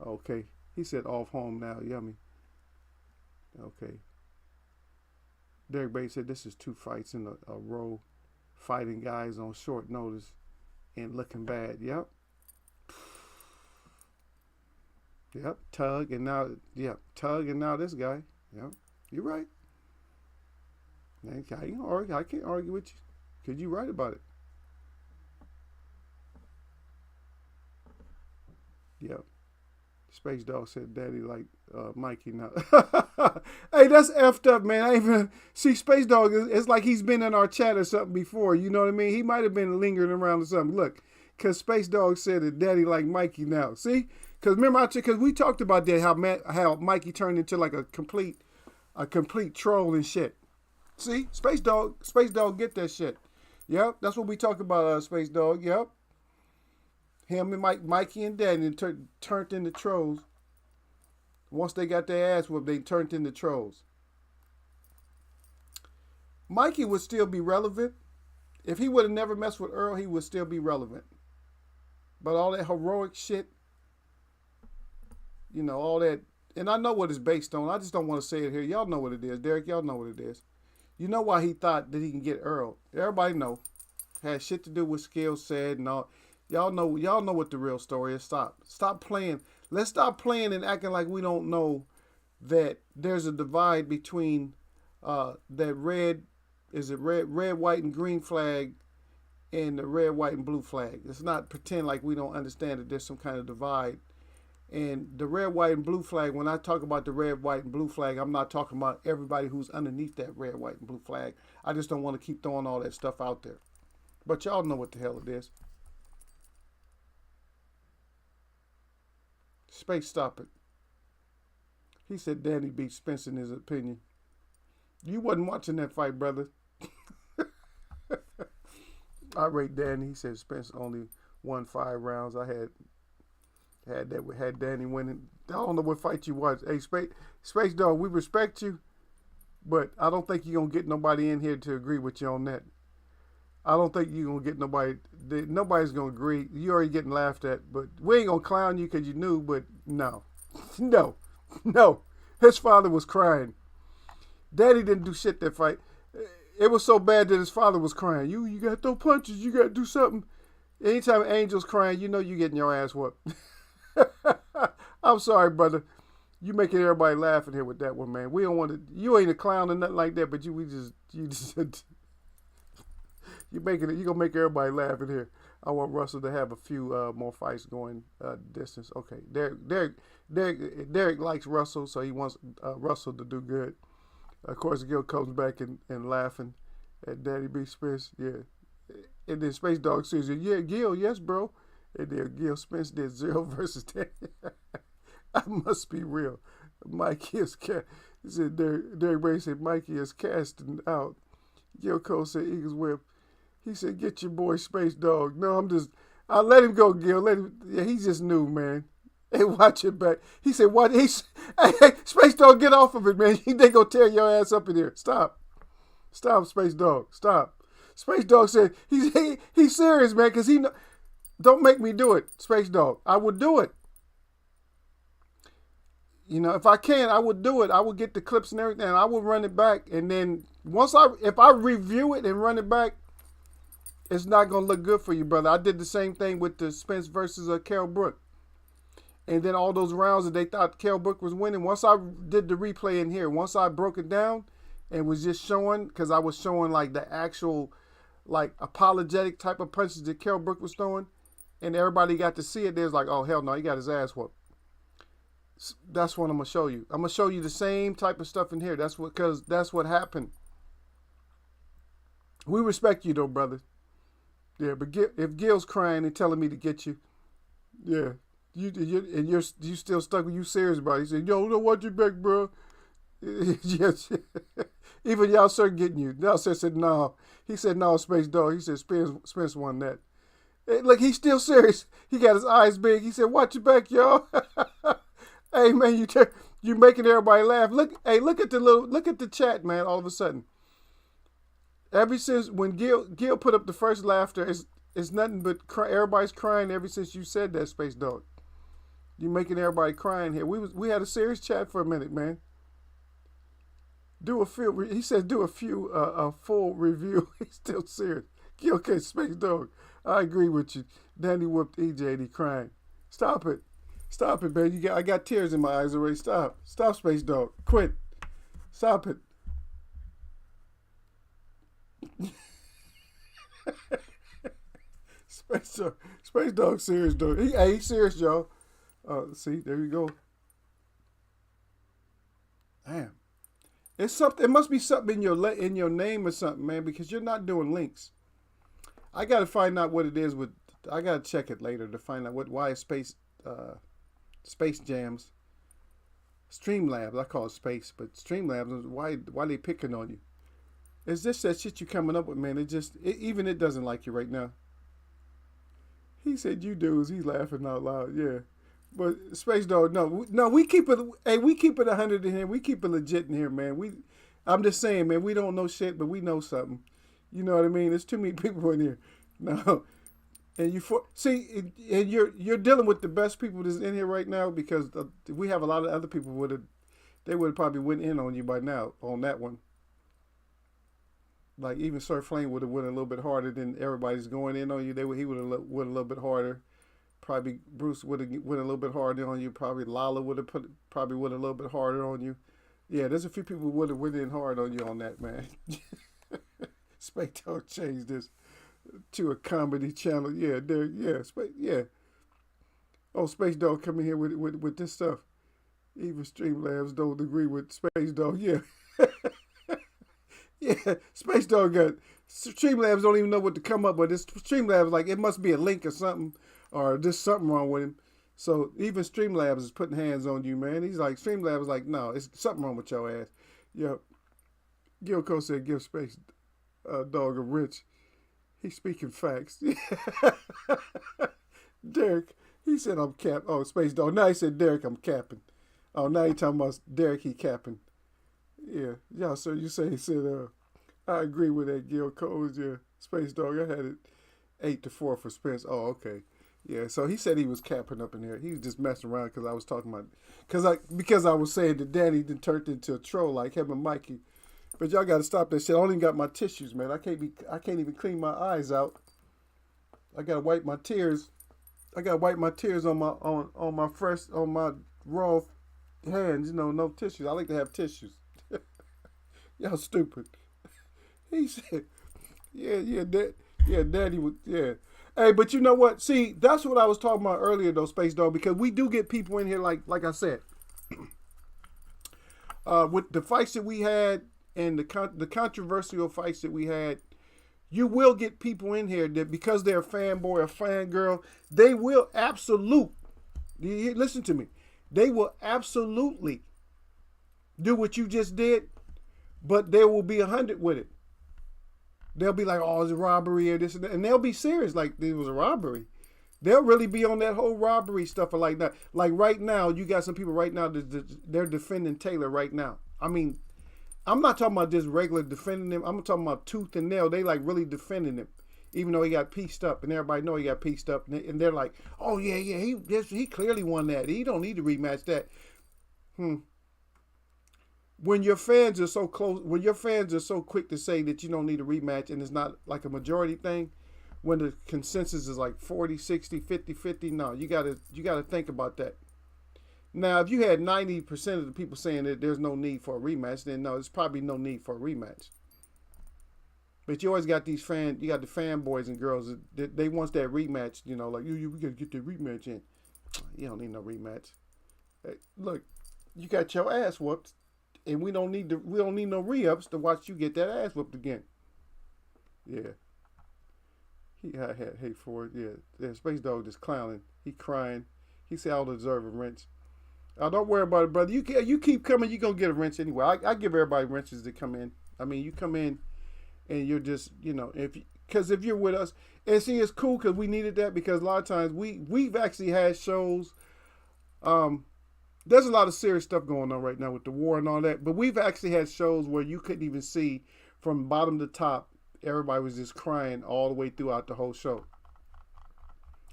Okay, he said off home now. Yummy. Okay. Derek Bates said this is 2 fights in a row, fighting guys on short notice and looking bad. Yep. Yep. Tug and now this guy. Yep. You're right. I can't argue with you because you're right about it. Yep. Space Dog said, "Daddy like Mikey now." Hey, that's effed up, man. I even see Space Dog. It's like he's been in our chat or something before. You know what I mean? He might have been lingering around or something. Look, because Space Dog said that Daddy like Mikey now. See, because remember, because we talked about that how Mikey turned into like a complete troll and shit. See, Space Dog get that shit. Yep, that's what we talked about. Space Dog. Yep. Him and Mikey and Daddy turned into trolls. Once they got their ass whooped, they turned into trolls. Mikey would still be relevant. If he would have never messed with Earl, he would still be relevant. But all that heroic shit, all that, and I know what it's based on. I just don't want to say it here. Y'all know what it is. Derek, y'all know what it is. You know why he thought that he can get Earl. Everybody know. Had shit to do with skill set and all. Y'all know what the real story is. Stop playing. Let's stop playing and acting like we don't know that there's a divide between that red, white, and green flag and the red, white, and blue flag. Let's not pretend like we don't understand that there's some kind of divide. And the red, white, and blue flag, when I talk about the red, white, and blue flag, I'm not talking about everybody who's underneath that red, white, and blue flag. I just don't want to keep throwing all that stuff out there. But y'all know what the hell it is. Space, stop it. He said Danny beat Spence in his opinion. You wasn't watching that fight, brother. I rate Danny. He said Spence only won 5 rounds. I had Danny winning. I don't know what fight you watched. Hey, Space Dog, we respect you, but I don't think you're going to get nobody in here to agree with you on that. I don't think you're going to get nobody. Nobody's going to agree. You're already getting laughed at, but we ain't going to clown you because you knew, but no. No. His father was crying. Daddy didn't do shit that fight. It was so bad that his father was crying. You got to throw punches. You got to do something. Anytime Angel's crying, you know you're getting your ass whooped. I'm sorry, brother. You making everybody laugh in here with that one, man. We don't want to. You ain't a clown or nothing like that, but you just you're gonna make everybody laugh in here. I want Russell to have a few more fights going distance. Okay, Derek likes Russell, so he wants Russell to do good. Of course, Gil comes back and laughing at Daddy B. Spence. Yeah, and then Space Dog says, "Yeah, Gil, yes, bro." And then Gil Spence did 0 versus 10. I must be real. Mikey is he said Derek Bay said Mikey is casting out. Gil Cole said Eagles whip. He said, "Get your boy Space Dog." No, I let him go, Gil. Let him. Yeah, he just knew, man. Hey, watch it back. He said, "What?" Hey, Space Dog, get off of it, man. They gonna tear your ass up in here. Stop, stop, Space Dog, stop. Space Dog said he's serious, man, because he know. Don't make me do it, Space Dog. I would do it. You know, if I can, I would do it. I would get the clips and everything. And I would run it back, and then if I review it and run it back, it's not gonna look good for you, brother. I did the same thing with the Spence versus Kell Brook, and then all those rounds that they thought Kell Brook was winning. Once I did the replay in here, once I broke it down and was just showing, because I was showing like the actual, like apologetic type of punches that Kell Brook was throwing, and everybody got to see it. They was like, "Oh hell no, he got his ass whooped." That's what I'm gonna show you. I'm gonna show you the same type of stuff in here. Because that's what happened. We respect you though, brother. Yeah, but if Gil's crying and telling me to get you, yeah, you still stuck with you serious about it. He said, "Yo, don't watch your back, bro." Yes, even y'all sir getting you. Y'all sir said no. He said no, Space Dog. He said Spence won that. Hey, look, he's still serious. He got his eyes big. He said, "Watch your back, y'all." Hey man, you making everybody laugh. Look at the chat, man. All of a sudden, ever since when Gil put up the first laughter, it's nothing but everybody's crying ever since you said that, Space Dog. You making everybody crying here. We had a serious chat for a minute, man. He said do a full review. He's still serious. Okay, Space Dog. I agree with you. Danny whooped EJ and he crying. Stop it. Stop it, man. I got tears in my eyes already. Stop. Stop, Space Dog. Quit. Stop it. Space Dog serious, though. He's serious, y'all. See, there you go. Damn. It's something. It must be something in your name or something, man, because you're not doing links. I got to find out what it is with. I got to check it later to find out why Space Jams, Streamlabs. I call it Space, but Streamlabs. Why they picking on you? It's just that shit you coming up with, man. Even it doesn't like you right now. He said you dudes. He's laughing out loud. Yeah, but Space Dog. No. We keep it. Hey, we keep it 100 in here. We keep it legit in here, man. I'm just saying, man. We don't know shit, but we know something. You know what I mean? There's too many people in here. No. And you're dealing with the best people that's in here right now, because we have a lot of other people they would have probably went in on you by now on that one. Like even Sir Flame would have went a little bit harder than everybody's going in on you. He would have went a little bit harder. Probably Bruce would have went a little bit harder on you. Probably Lala would have probably went a little bit harder on you. Yeah, there's a few people who would have went in hard on you on that, man. Space Dog changed this to a comedy channel. Yeah, yeah. Oh, Space Dog coming here with this stuff. Even Streamlabs don't agree with Space Dog. Yeah. Yeah, Space Dog got Streamlabs don't even know what to come up with. This Streamlabs like it must be a link or something, or there's something wrong with him. So even Streamlabs is putting hands on you, man. He's like Streamlabs like, no, it's something wrong with your ass. Yeah. Gilco said give Space Dog a rich. He's speaking facts. Derek, he said I'm capping. Oh, Space Dog. Now he said Derek, I'm capping. Oh, now he talking about Derek, he capping. Yeah, y'all. So you say he said, I agree with that. Gil Coles, yeah. Space Dog, I had it 8-4 for Spence. Oh, okay. Yeah, so he said he was capping up in there. He was just messing around because I was talking about, because I was saying that Danny then turned into a troll like him and Mikey. But y'all got to stop that shit. I only got my tissues, man. I can't even clean my eyes out. I gotta wipe my tears. I gotta wipe my tears on my raw hands. You know, no tissues. I like to have tissues. Y'all stupid. He said, Daddy would, yeah. Hey, but you know what? See, that's what I was talking about earlier, though, Space Dog, because we do get people in here, like I said, with the fights that we had and the controversial fights that we had, you will get people in here that because they're a fanboy or fangirl, they will listen to me, they will absolutely do what you just did, but there will be 100 with it. They'll be like, oh, it's a robbery or this and that. And they'll be serious, like it was a robbery. They'll really be on that whole robbery stuff or like that. Like right now, you got some people right now they're defending Taylor right now. I mean, I'm not talking about just regular defending him. I'm talking about tooth and nail. They like really defending him, even though he got pieced up, and everybody know he got pieced up, and they're like, "Oh yeah, he clearly won that. He don't need to rematch that." When your fans are so close, when your fans are so quick to say that you don't need a rematch, and it's not like a majority thing, when the consensus is like 40, 60, 50, 50, no, you gotta think about that. Now, if you had 90% of the people saying that there's no need for a rematch, then no, there's probably no need for a rematch. But you always got you got the fanboys and girls that they want that rematch, like, we gotta get the rematch in. You don't need no rematch. Hey, look, you got your ass whooped, and we don't need no re-ups to watch you get that ass whooped again. Yeah. I had hate for it. Yeah. Space Dog just clowning. He crying. He said, "I don't deserve a wrench." Don't worry about it, brother. You keep coming, you're going to get a wrench anyway. I give everybody wrenches to come in. I mean, you come in and you're just, because if you're with us, and see, it's cool because we needed that, because a lot of times we've actually had shows. There's a lot of serious stuff going on right now with the war and all that, but we've actually had shows where you couldn't even see from bottom to top. Everybody was just crying all the way throughout the whole show.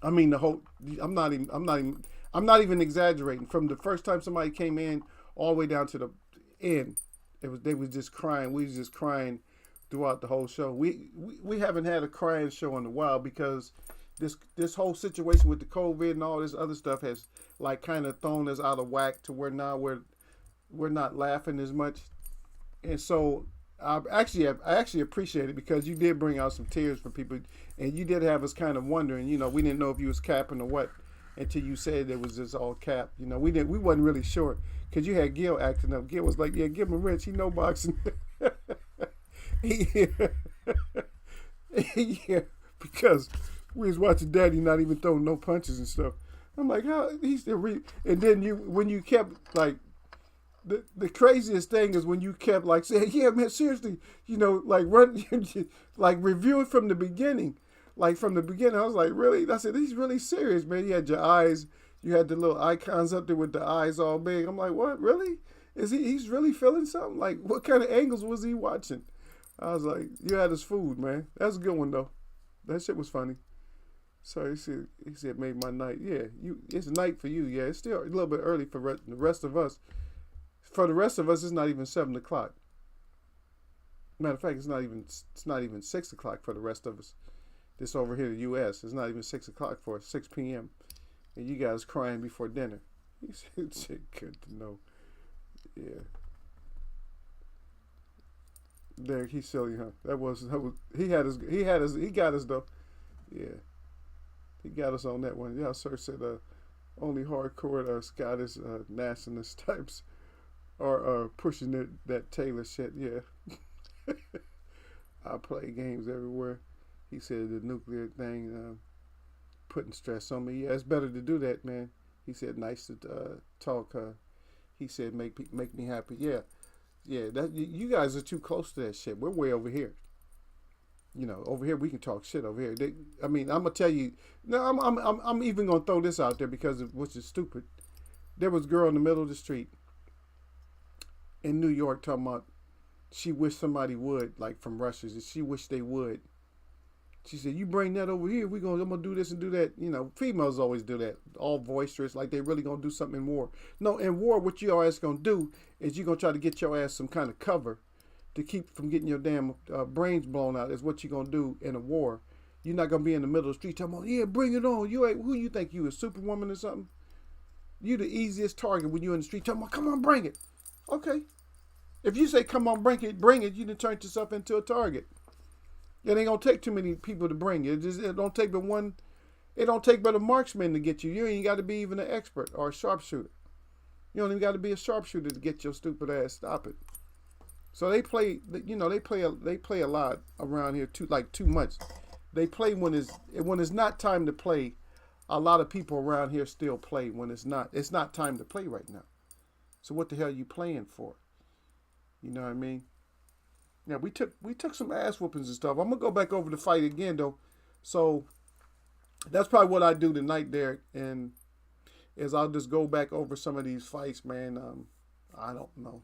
I mean, I'm not even exaggerating. From the first time somebody came in all the way down to the end, they was just crying. We was just crying throughout the whole show. We haven't had a crying show in a while because this whole situation with the COVID and all this other stuff has like kind of thrown us out of whack to where now we're not laughing as much. And so I actually appreciate it, because you did bring out some tears for people, and you did have us kind of wondering. We didn't know if you was capping or what until you said it was just all cap. We wasn't really sure, because you had Gil acting up. Gil was like, "Yeah, give him a wrench. He know boxing." yeah, because we was watching Daddy not even throwing no punches and stuff. I'm like, how he's still and then when you kept like. The craziest thing is when you kept like saying, "Yeah, man, seriously," like run, like review it from the beginning. Like from the beginning, I was like, really? I said, he's really serious, man. You had your eyes, you had the little icons up there with the eyes all big. I'm like, what? Really? He's really feeling something? Like, what kind of angles was he watching? I was like, you had his food, man. That's a good one though. That shit was funny. So he said, made my night. Yeah, it's a night for you. Yeah, it's still a little bit early for the rest of us. For the rest of us, it's not even 7 o'clock. Matter of fact, it's not even 6 o'clock for the rest of us. This over here in the U.S., it's not even 6 o'clock for us, 6 p.m. And you guys crying before dinner. He said, good to know. Yeah. Derek, he's silly, huh? That was he got us though. Yeah. He got us on that one. Yeah, sir said only hardcore Scottish nationalist types are pushing that Taylor shit. Yeah. I play games everywhere. He said the nuclear thing putting stress on me. Yeah, it's better to do that, man. He said nice to talk. He said make me happy. Yeah. That you guys are too close to that shit. We're way over here. Over here we can talk shit over here. I'm gonna tell you. No, I'm even gonna throw this out there because which is stupid. There was a girl in the middle of the street in New York talking about she wished somebody would, like from Russia. She wished they would. She said, "You bring that over here. I'm gonna do this and do that." Females always do that, all boisterous, like they really gonna do something in war. No, in war, what your ass gonna do is you gonna try to get your ass some kind of cover to keep from getting your damn brains blown out. Is what you gonna do in a war. You're not gonna be in the middle of the street talking about, "Yeah, bring it on." You ain't who you think you is, Superwoman or something? You the easiest target when you're in the street talking about, "Come on, bring it." Okay. If you say, "Come on, bring it," you done turned yourself into a target. It ain't gonna take too many people to bring it. It don't take but one. It don't take but a marksman to get you. You ain't got to be even an expert or a sharpshooter. You don't even got to be a sharpshooter to get your stupid ass. Stop it. So they play. They play a lot around here too. Like too much. They play when it's not time to play. A lot of people around here still play when it's not. It's not time to play right now. So what the hell are you playing for? You know what I mean? Yeah, we took some ass whoopings and stuff. I'm gonna go back over the fight again though. So That's probably what I do tonight, Derek. And is I'll just go back over some of these fights, man. I don't know.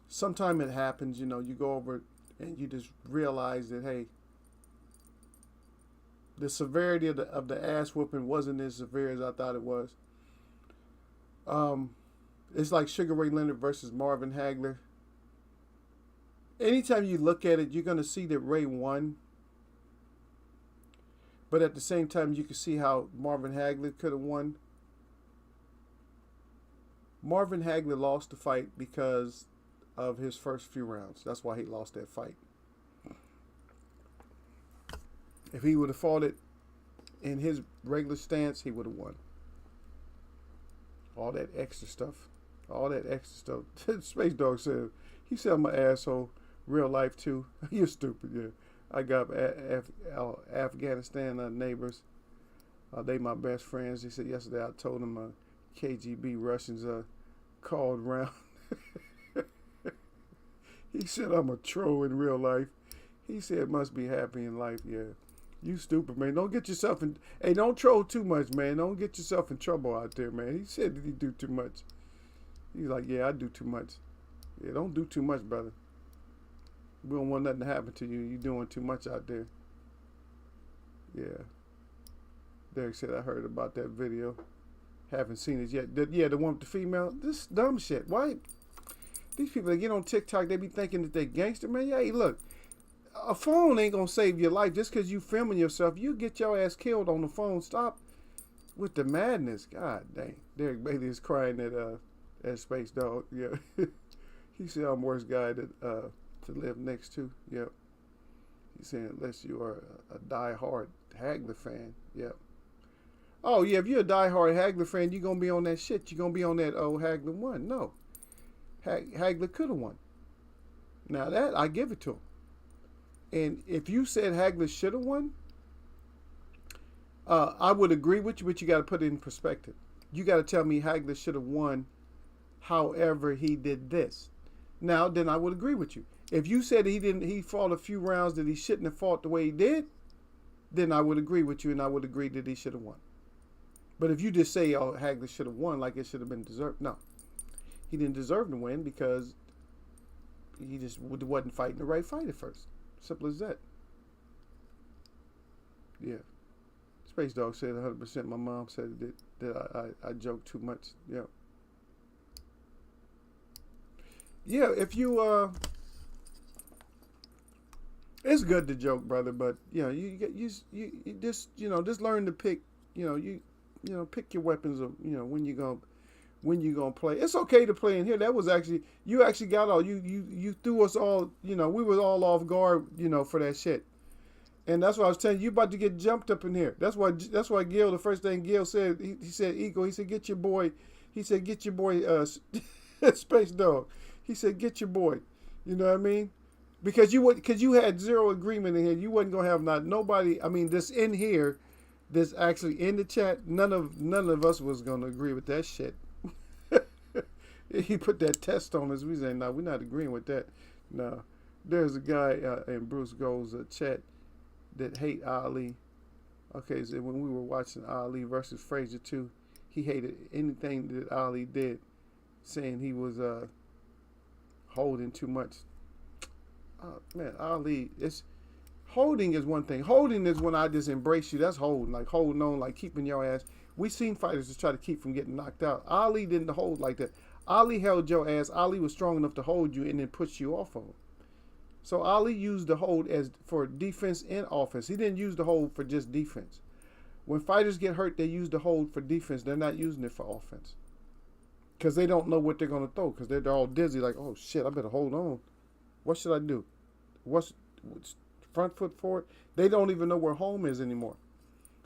Sometimes it happens, you go over and you just realize that, hey, the severity of the ass whooping wasn't as severe as I thought it was. It's like Sugar Ray Leonard versus Marvin Hagler. Anytime you look at it, you're going to see that Ray won. But at the same time, you can see how Marvin Hagler could have won. Marvin Hagler lost the fight because of his first few rounds. That's why he lost that fight. If he would have fought it in his regular stance, he would have won. All that extra stuff. Space Dog said, he said I'm an asshole. Real life too. You're stupid, yeah. I got Afghanistan neighbors. They my best friends. He said yesterday I told them KGB Russians called round. He said I'm a troll in real life. He said must be happy in life, yeah. You stupid, man. Don't get yourself in... Hey, don't troll too much, man. Don't get yourself in trouble out there, man. He said that he do too much. He's like, yeah, I do too much. Yeah, don't do too much, brother. We don't want nothing to happen to you. You're doing too much out there. Yeah. Derek said, I heard about that video. Haven't seen it yet. The one with the female. This dumb shit. Why? These people that get on TikTok, they be thinking that they gangster, man. Hey, look. A phone ain't gonna save your life just because you filming yourself. You get your ass killed on the phone. Stop with the madness. God dang. Derek Bailey is crying at Space Dog. Yeah. He said I'm worst guy to live next to. Yep. He's saying unless you are a die-hard Hagler fan. Yep. Oh yeah, if you're a die-hard Hagler fan, you're gonna be on that shit. You're gonna be on that Hagler won. No. Hagler could have won. Now that I give it to him. And if you said Hagler should have won, I would agree with you, but you got to put it in perspective. You got to tell me Hagler should have won, however he did this. Now, then I would agree with you. If you said he fought a few rounds that he shouldn't have fought the way he did, then I would agree with you, and I would agree that he should have won. But if you just say, oh, Hagler should have won, like it should have been deserved, no. He didn't deserve to win because he just wasn't fighting the right fight at first. Simple as that. Yeah. Space Dog said 100%. My mom said that I joke too much. Yeah. Yeah, if you it's good to joke, brother, but you just just learn to pick, pick your weapons of, when you gonna play. It's okay to play in here. That was actually, you actually got all, you threw us all, we was all off guard, for that shit. And that's why I was telling you, you about to get jumped up in here. That's why Gil, the first thing Gil said, he said, Eagle, he said, get your boy Space Dog. He said, get your boy. You know what I mean? Because you had zero agreement in here. You wasn't gonna have nobody, this in here, this actually in the chat, none of us was gonna agree with that shit. He put that test on us. We said, no, we're not agreeing with that. No. There's a guy in Bruce Gold's chat that hate Ali. Okay, so when we were watching Ali versus Frazier 2, he hated anything that Ali did, saying he was holding too much. Man, Ali, holding is one thing. Holding is when I just embrace you. That's holding, like holding on, like keeping your ass. We seen fighters just try to keep from getting knocked out. Ali didn't hold like that. Ali held your ass. Ali was strong enough to hold you and then push you off of him. So Ali used the hold as for defense and offense. He didn't use the hold for just defense. When fighters get hurt, they use the hold for defense. They're not using it for offense. Because they don't know what they're going to throw. Because they're all dizzy like, oh shit, I better hold on. What should I do? What's front foot forward? They don't even know where home is anymore.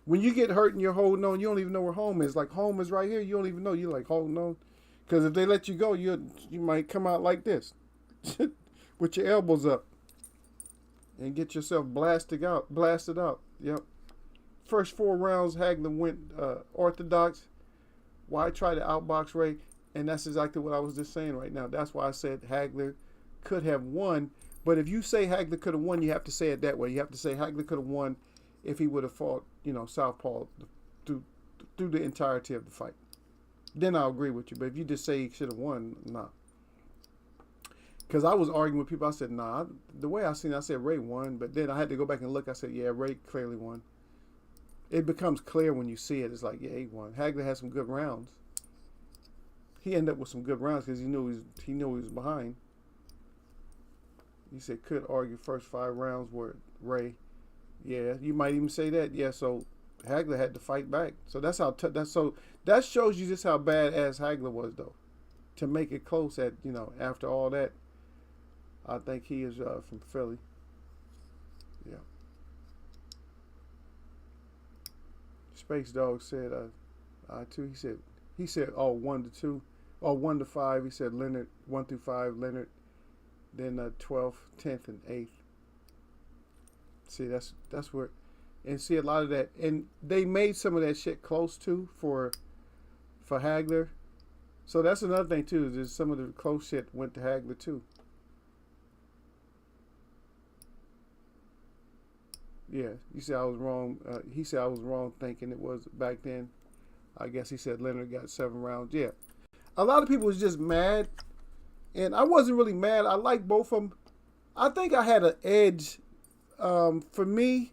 When you get hurt and you're holding on, you don't even know where home is. Like home is right here. You don't even know. You're like holding on. Because if they let you go, you might come out like this. With your elbows up. And get yourself blasted out. Yep. First 4 rounds, Hagler went orthodox. Why try to outbox Ray? And that's exactly what I was just saying right now. That's why I said Hagler could have won. But if you say Hagler could have won, you have to say it that way. You have to say Hagler could have won if he would have fought, southpaw through the entirety of the fight. Then I'll agree with you. But if you just say he should have won, nah. Because I was arguing with people. I said, nah. The way I seen it, I said Ray won. But then I had to go back and look. I said, yeah, Ray clearly won. It becomes clear when you see it. It's like, yeah, he won. Hagler had some good rounds. He ended up with some good rounds because he knew he was behind. He said could argue first 5 rounds were Ray. Yeah, you might even say that. Yeah, so Hagler had to fight back. So that's how that shows you just how badass Hagler was, though. To make it close at after all that, I think he is from Philly. Yeah. Space Dog said I too. He said 1-2, 1-5. He said Leonard 1 through 5 Leonard, then 12th, 10th, and 8th. See, that's where, and see a lot of that, and they made some of that shit close too for Hagler. So that's another thing too. Is some of the close shit went to Hagler too. Yeah, you said I was wrong. He said I was wrong thinking it was back then. I guess he said Leonard got 7 rounds. Yeah, a lot of people was just mad, and I wasn't really mad. I like both of them. I think I had an edge. For me,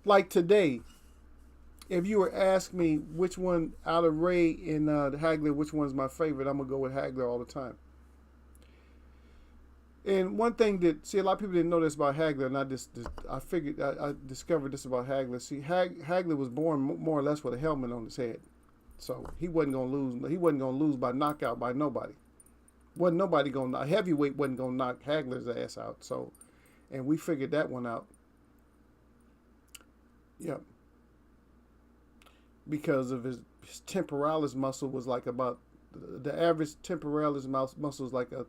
like today, if you were asking me which one out of Ray and Hagler, which one's my favorite, I'm gonna go with Hagler all the time. And one thing that a lot of people didn't know this about Hagler, and I figured I discovered this about Hagler. See, Hagler was born more or less with a helmet on his head, so he wasn't gonna lose. He wasn't gonna lose by knockout by nobody. A heavyweight wasn't gonna knock Hagler's ass out. So. And we figured that one out. Yep. Because of his temporalis muscle was like about, the average temporalis muscle was like a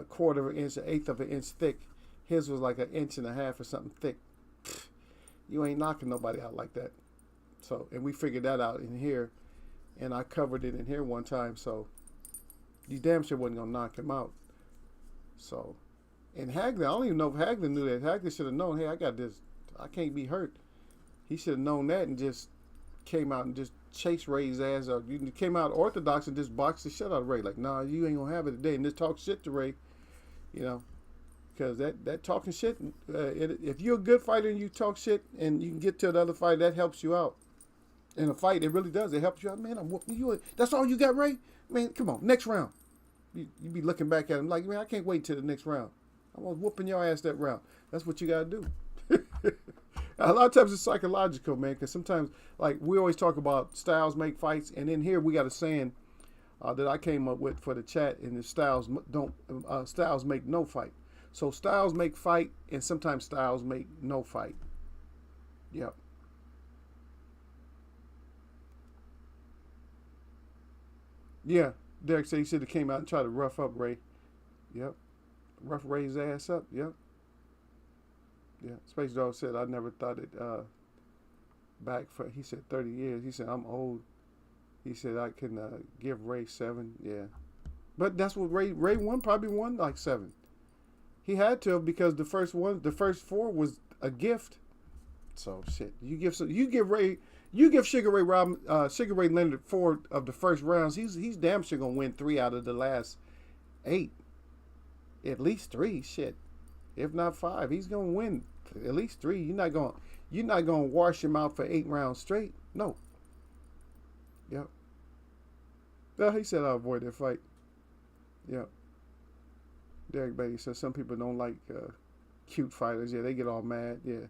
quarter of an inch, 1/8 of an inch thick. His was like 1.5 inches or something thick. You ain't knocking nobody out like that. So, and we figured that out in here. And I covered it in here one time. So, you damn sure wasn't going to knock him out. So. And Hagler, I don't even know if Hagler knew that. Hagler should have known, hey, I got this. I can't be hurt. He should have known that and just came out and just chased Ray's ass up. You came out orthodox and just boxed the shit out of Ray. Like, nah, you ain't going to have it today. And just talk shit to Ray, because that talking shit, if you're a good fighter and you talk shit and you can get to another fight, that helps you out. In a fight, it really does. It helps you out. Man, I'm whooping you. That's all you got, Ray? Man, come on, next round. You be looking back at him like, man, I can't wait till the next round. I was whooping your ass that round. That's what you got to do. A lot of times it's psychological, man, because sometimes, like, we always talk about styles make fights, and in here we got a saying that I came up with for the chat, and the styles make no fight. So styles make fight, and sometimes styles make no fight. Yep. Yeah, Derek said he should have came out and tried to rough up Ray. Yep. Rough Ray's ass up. Yep. Yeah. Space Dog said, I never thought it back for, he said 30 years. He said, I'm old. He said, I can give Ray 7. Yeah. But that's what Ray won, probably won like 7. He had to have, because the first 4 was a gift. So shit. You give Sugar Ray Leonard 4 of the first rounds. He's damn sure gonna win 3 out of the last 8. At least 3, shit. If not 5, he's gonna win at least 3. You're not gonna wash him out for 8 rounds straight. No. Yep. Well, he said I'll avoid that fight. Yep. Derek Beatty says some people don't like cute fighters. Yeah, they get all mad. Yeah.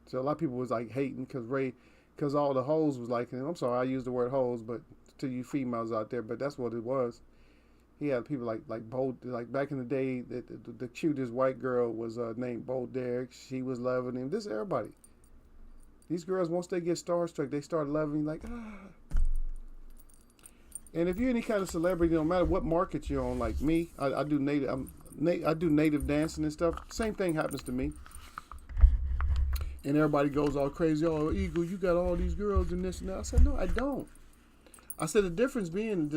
So a lot of people was like hating because all the hoes was like, and I'm sorry I used the word hoes, but to you females out there, but that's what it was. He had people like Bo, like back in the day, the cutest white girl was named Bo Derek. She was loving him. This is everybody. These girls, once they get starstruck, they start loving him like, ah. And if you're any kind of celebrity, no matter what market you're on, like me, I do native dancing and stuff. Same thing happens to me. And everybody goes all crazy. Oh, Eagle, you got all these girls and this and that. I said, no, I don't. I said the difference being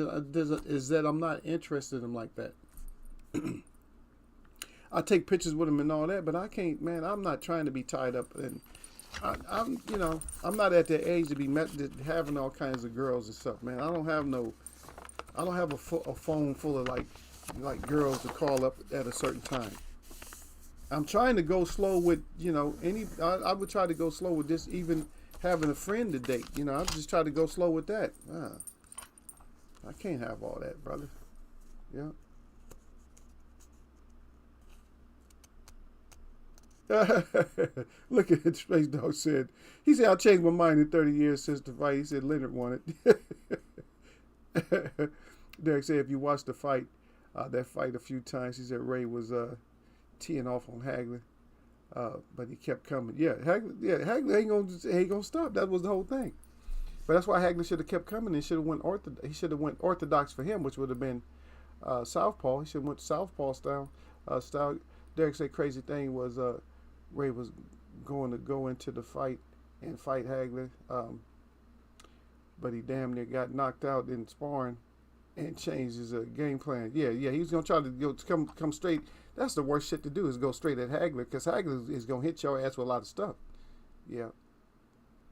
is that I'm not interested in them like that. I take pictures with them and all that, but I can't, man, I'm not trying to be tied up. And I'm not at that age to be having all kinds of girls and stuff, man. I don't have a phone full of like girls to call up at a certain time. I'm trying to go slow with, I would try to go slow with just even having a friend to date. I just try to go slow with that. I can't have all that, brother. Yeah. Look at it, Space Dog said. He said, "I changed my mind in 30 years since the fight." He said Leonard won it. Derek said, if you watch the fight, that fight a few times, he said Ray was teeing off on Hagler, but he kept coming. Yeah, Hagler ain't gonna stop. That was the whole thing. But that's why Hagler should have kept coming and should have went He should have went orthodox for him, which would have been southpaw. He should have went southpaw style. Derek said crazy thing was Ray was going to go into the fight and fight Hagler, but he damn near got knocked out in sparring and changed his game plan. Yeah, he was gonna try to come straight. That's the worst shit to do is go straight at Hagler because Hagler is gonna hit your ass with a lot of stuff. Yeah.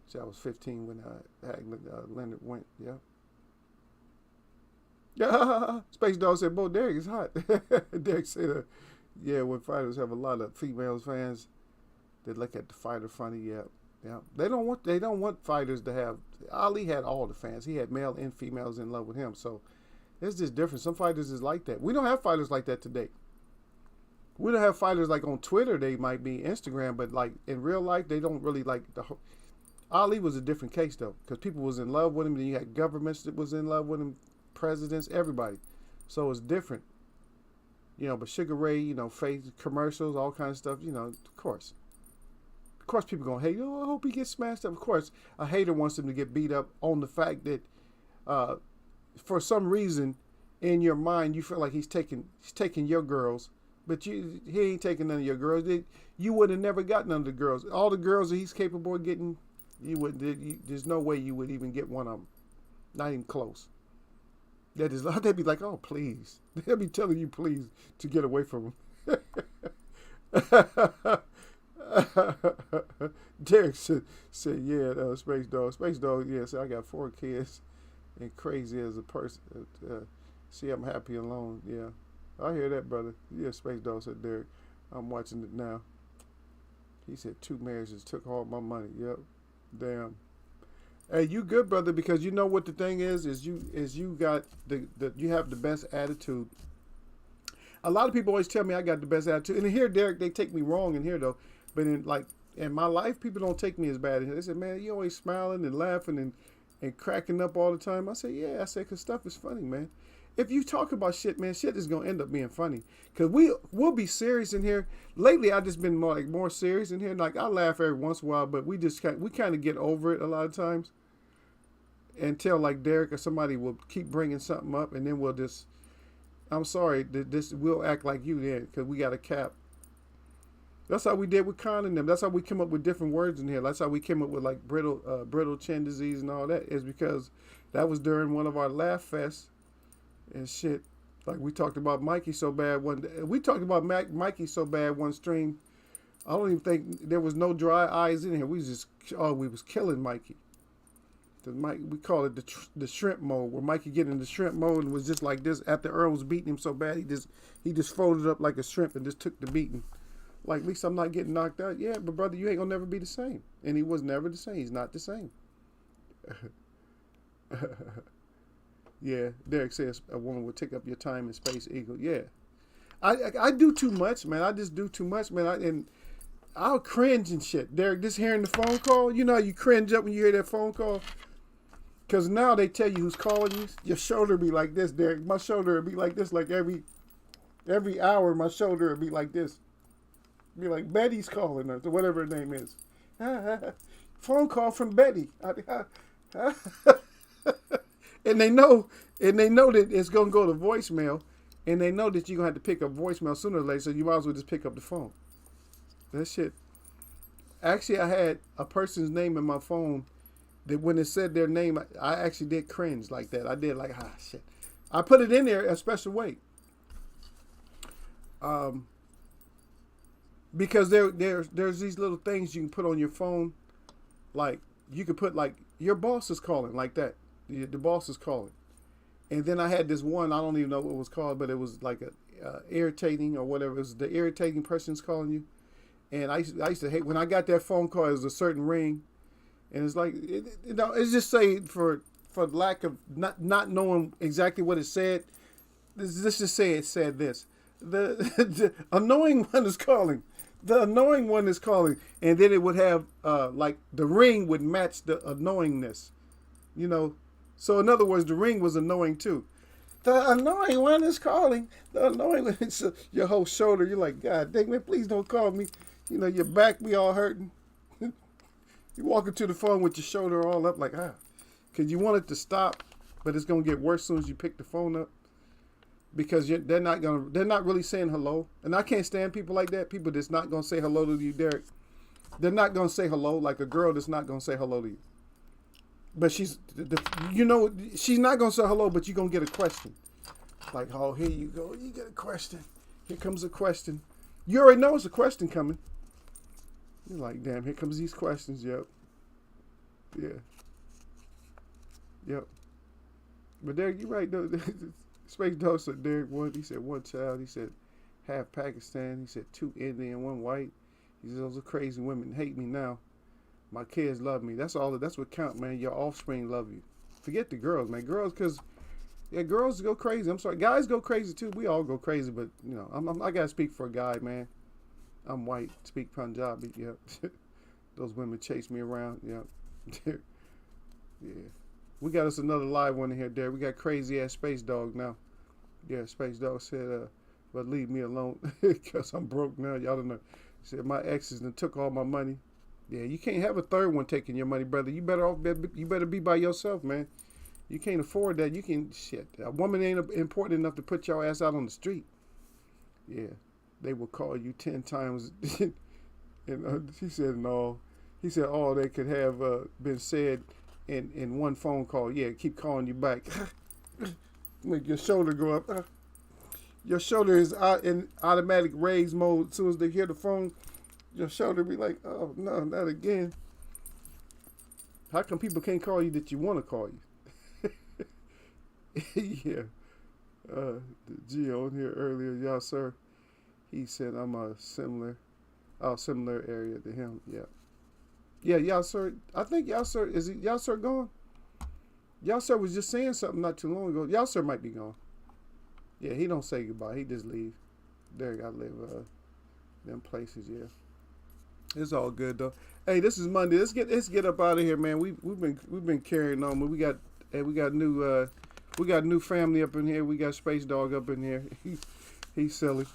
So I was 15 when Leonard went. Yeah. Yeah. Space Dog said, "Bo, Derek is hot." Derek said, "Yeah, when fighters have a lot of female fans, they look at the fighter funny." Yeah. Yeah. They don't want fighters to have. Ali had all the fans. He had male and females in love with him. So it's just different. Some fighters is like that. We don't have fighters like that today. We don't have fighters like on Twitter. They might be Instagram, but like in real life, they don't really like the. Ali was a different case though, because people was in love with him. Then you had governments that was in love with him, presidents, everybody. So it's different. But Sugar Ray, face commercials, all kinds of stuff. Of course people gonna hate. I hope he gets smashed up. Of course, a hater wants him to get beat up on the fact that, for some reason, in your mind you feel like he's taking your girls. But he ain't taking none of your girls. You would have never got none of the girls. All the girls that he's capable of getting, there's no way you would even get one of them. Not even close. They'd be like, "Oh, please." They'll be telling you, please, to get away from him. Derek said, "Yeah, Space Dog, yeah, so I got 4 kids and crazy as a person. See, I'm happy alone. Yeah. I hear that, brother. Yeah, Space Dog said, Derek, I'm watching it now. He said 2 marriages took all my money. Yep. Damn. Hey, you good, brother, because you know what the thing is you got you have the best attitude. A lot of people always tell me I got the best attitude. And here, Derek, they take me wrong in here though. But in my life, people don't take me as bad. They said, "Man, you always smiling and laughing and cracking up all the time." I say, "Yeah." I say, "Cause stuff is funny, man. If you talk about shit, man, shit is gonna end up being funny. Cause we'll be serious in here. Lately, I just been more serious in here. Like I laugh every once in a while, but we kind of get over it a lot of times. Until like Derek or somebody will keep bringing something up, and then we'll just, I'm sorry, we'll act like you then, cause we got a cap. That's how we did with Con and them. That's how we came up with different words in here. That's how we came up with like brittle chin disease and all that. Is because that was during one of our laugh fests and shit. Like we talked about Mikey so bad one day. We talked about Mikey so bad one stream. I don't even think there was no dry eyes in here. We was killing Mikey. We call it the shrimp mode, where Mikey get in the shrimp mode and was just like this. After Earl was beating him so bad, he just folded up like a shrimp and just took the beating. Like, at least I'm not getting knocked out. Yeah, but brother, you ain't gonna never be the same. And he was never the same. He's not the same. Yeah, Derek says a woman would take up your time in Space Eagle. Yeah, I do too much, man. I just do too much, man. And I'll cringe and shit. Derek, just hearing the phone call, you know how you cringe up when you hear that phone call? Because now they tell you who's calling you. Your shoulder be like this, Derek. My shoulder would be like this, like every hour my shoulder would be like this. Be like, Betty's calling us, or whatever her name is. Phone call from Betty. And they know that it's going to go to voicemail, and they know that you're going to have to pick up voicemail sooner or later, so you might as well just pick up the phone. That shit. Actually, I had a person's name in my phone that when it said their name, I actually did cringe like that. I did like, shit. I put it in there a special way. Because there's these little things you can put on your phone like you could put like your boss is calling like that. The boss is calling. And then I had this one, I don't even know what it was called, but it was like a irritating or whatever. It was the irritating person's calling you. And I used to hate when I got that phone call. It was a certain ring, and it's like it's just say for lack of not knowing exactly what it said. Let's just say it said this: the annoying one is calling. The annoying one is calling, and then it would have like the ring would match the annoyingness, you know. So in other words, the ring was annoying too. The annoying one is calling. The annoying one is your whole shoulder. You're like, God dang it, please don't call me. You know, your back be all hurting. You walking to the phone with your shoulder all up like, because you want it to stop, but it's gonna get worse as soon as you pick the phone up. Because they're not really saying hello, and I can't stand people like that. People that's not gonna say hello to you, Derek. They're not gonna say hello, like a girl that's not gonna say hello to you. But she's not gonna say hello, but you're gonna get a question. Like, oh, here you go, you get a question. Here comes a question. You already know it's a question coming. You're like, damn, here comes these questions. Yep. Yeah. Yep. But Derek, you're right though. Space Dog said Derek one. He said one child. He said half Pakistan. He said 2 Indian, 1 white. He said those are crazy women hate me now. My kids love me. That's all. That's what count, man. Your offspring love you. Forget the girls, man. Girls, because girls go crazy. I'm sorry, guys go crazy too. We all go crazy, but you know, I gotta speak for a guy, man. I'm white. Speak Punjabi. Yep. Those women chase me around. Yep. Yeah. We got us another live one in here, Derek. We got crazy ass Space Dog now. Yeah, Space Dog said, but leave me alone because I'm broke now. Y'all don't know. He said my exes and took all my money. Yeah, you can't have a third one taking your money, brother. You better be by yourself, man. You can't afford that. You can shit. A woman ain't important enough to put your ass out on the street. Yeah, they will call you 10 times. And she said no. He said all they could have been said in one phone call. Yeah, keep calling you back. Make your shoulder go up. Your shoulder is out in automatic raise mode. As soon as they hear the phone, your shoulder be like, oh no, not again. How come people can't call you that you want to call you? Yeah. Gio in here earlier, y'all sir. He said I'm a similar area to him. Yeah. Yeah, y'all sir. I think y'all sir y'all sir gone? Y'all sir was just saying something not too long ago. Y'all sir might be gone. Yeah, he don't say goodbye. He just leave. There I live them places, yeah. It's all good though. Hey, this is Monday. Let's get up out of here, man. We've been carrying on. We got new family up in here. We got Space Dog up in here. He's silly.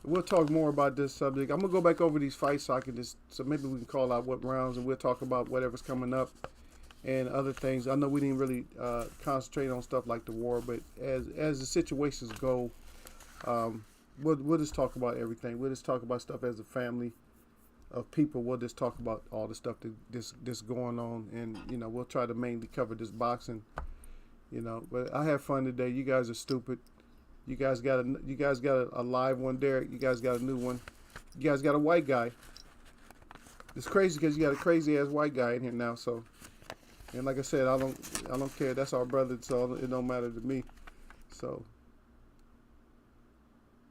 We'll talk more about this subject. I'm gonna go back over these fights so maybe we can call out what rounds, and we'll talk about whatever's coming up and other things. I know we didn't really concentrate on stuff like the war, but as the situations go, we'll just talk about everything. We'll just talk about stuff as a family of people. We'll just talk about all the stuff that's going on, and we'll try to mainly cover this boxing. But I had fun today. You guys are stupid. You guys got a live one, Derek. You guys got a new one. You guys got a white guy. It's crazy because you got a crazy ass white guy in here now. So, and like I said, I don't care. That's our brother, so it don't matter to me. So,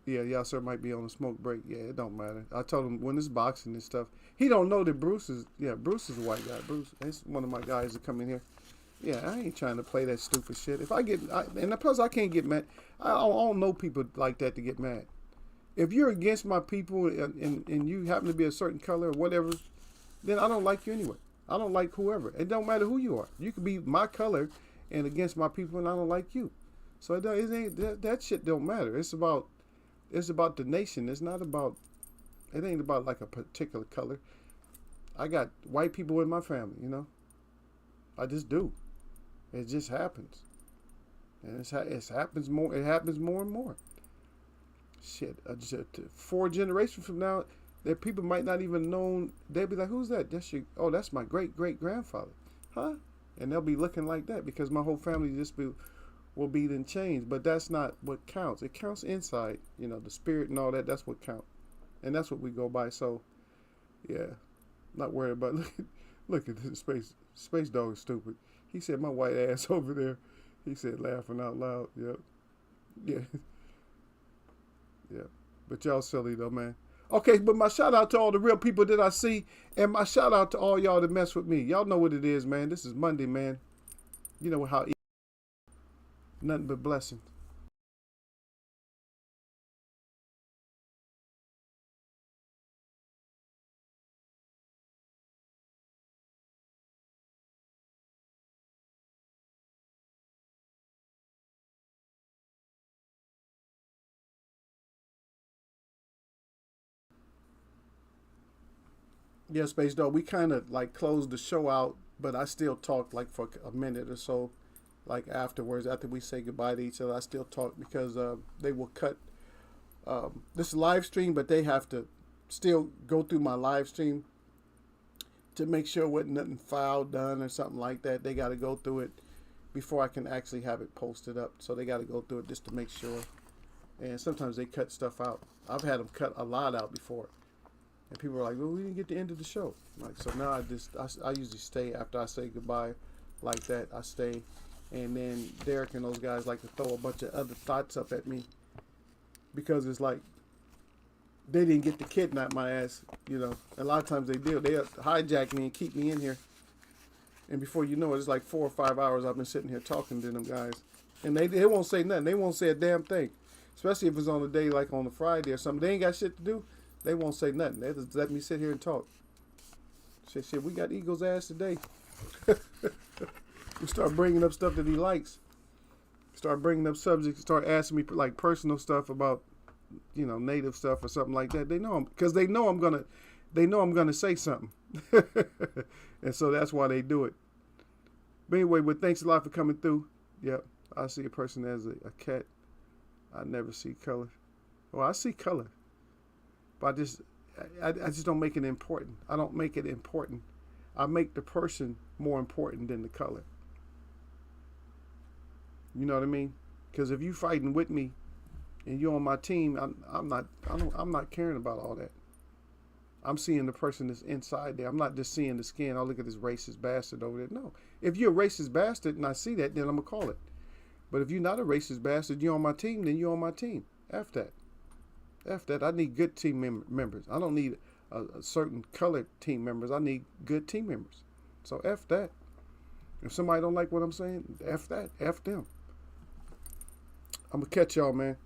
yeah, y'all sir might be on a smoke break. Yeah, it don't matter. I told him when it's boxing and stuff, he don't know that Bruce is a white guy. Bruce, he's one of my guys that come in here. Yeah, I ain't trying to play that stupid shit. If and plus I can't get mad. I don't know people like that to get mad. If you're against my people and you happen to be a certain color or whatever, then I don't like you anyway. I don't like whoever. It don't matter who you are. You could be my color and against my people, and I don't like you. So that shit don't matter. It's about the nation. It ain't about like a particular color. I got white people in my family, I just do. It just happens. And it happens more. It happens more and more. Shit. 4 generations from now, that people might not even know. They'll be like, "Who's that?" That's my great grandfather, huh? And they'll be looking like that because my whole family will be in chains. But that's not what counts. It counts inside. The spirit and all that. That's what counts, and that's what we go by. So, yeah, not worried about. Look at this space dog is stupid. He said my white ass over there. He said laughing out loud. Yep. Yeah. Yeah. But y'all silly though, man. Okay, but my shout out to all the real people that I see, and my shout out to all y'all that mess with me. Y'all know what it is, man. This is Monday, man. You know how nothing but blessings. Yeah, Space Dog. We kind of like closed the show out, but I still talk like for a minute or so, like afterwards, after we say goodbye to each other. I still talk because they will cut this live stream, but they have to still go through my live stream to make sure wasn't nothing foul done or something like that. They got to go through it before I can actually have it posted up. So they got to go through it just to make sure. And sometimes they cut stuff out. I've had them cut a lot out before. And people are like, well, we didn't get the end of the show. Like, so now I usually stay after I say goodbye like that. I stay. And then Derek and those guys like to throw a bunch of other thoughts up at me because it's like they didn't get to kidnap my ass. You know, a lot of times they do. They hijack me and keep me in here. And before you know it, it's like 4 or 5 hours I've been sitting here talking to them guys. And they won't say nothing. They won't say a damn thing. Especially if it's on a day like on a Friday or something. They ain't got shit to do. They won't say nothing. They just let me sit here and talk. Shit, we got Eagle's ass today. We start bringing up stuff that he likes. Start bringing up subjects. Start asking me like personal stuff about, you know, native stuff or something like that. They know because they know I'm gonna say something, and so that's why they do it. But anyway, but thanks a lot for coming through. Yep, I see a person as a cat. I never see color. Well, I see color, but I just don't make it important. I don't make it important. I make the person more important than the color. You know what I mean? Because if you fighting with me and you're on my team, I'm not caring about all that. I'm seeing the person that's inside there. I'm not just seeing the skin. Oh, look at this racist bastard over there. No. If you're a racist bastard and I see that, then I'm going to call it. But if you're not a racist bastard, you're on my team, then you're on my team. F that. F that. I need good team members. I don't need a certain colored team members. I need good team members. So F that. If somebody don't like what I'm saying, F that. F them. I'm going to catch y'all, man.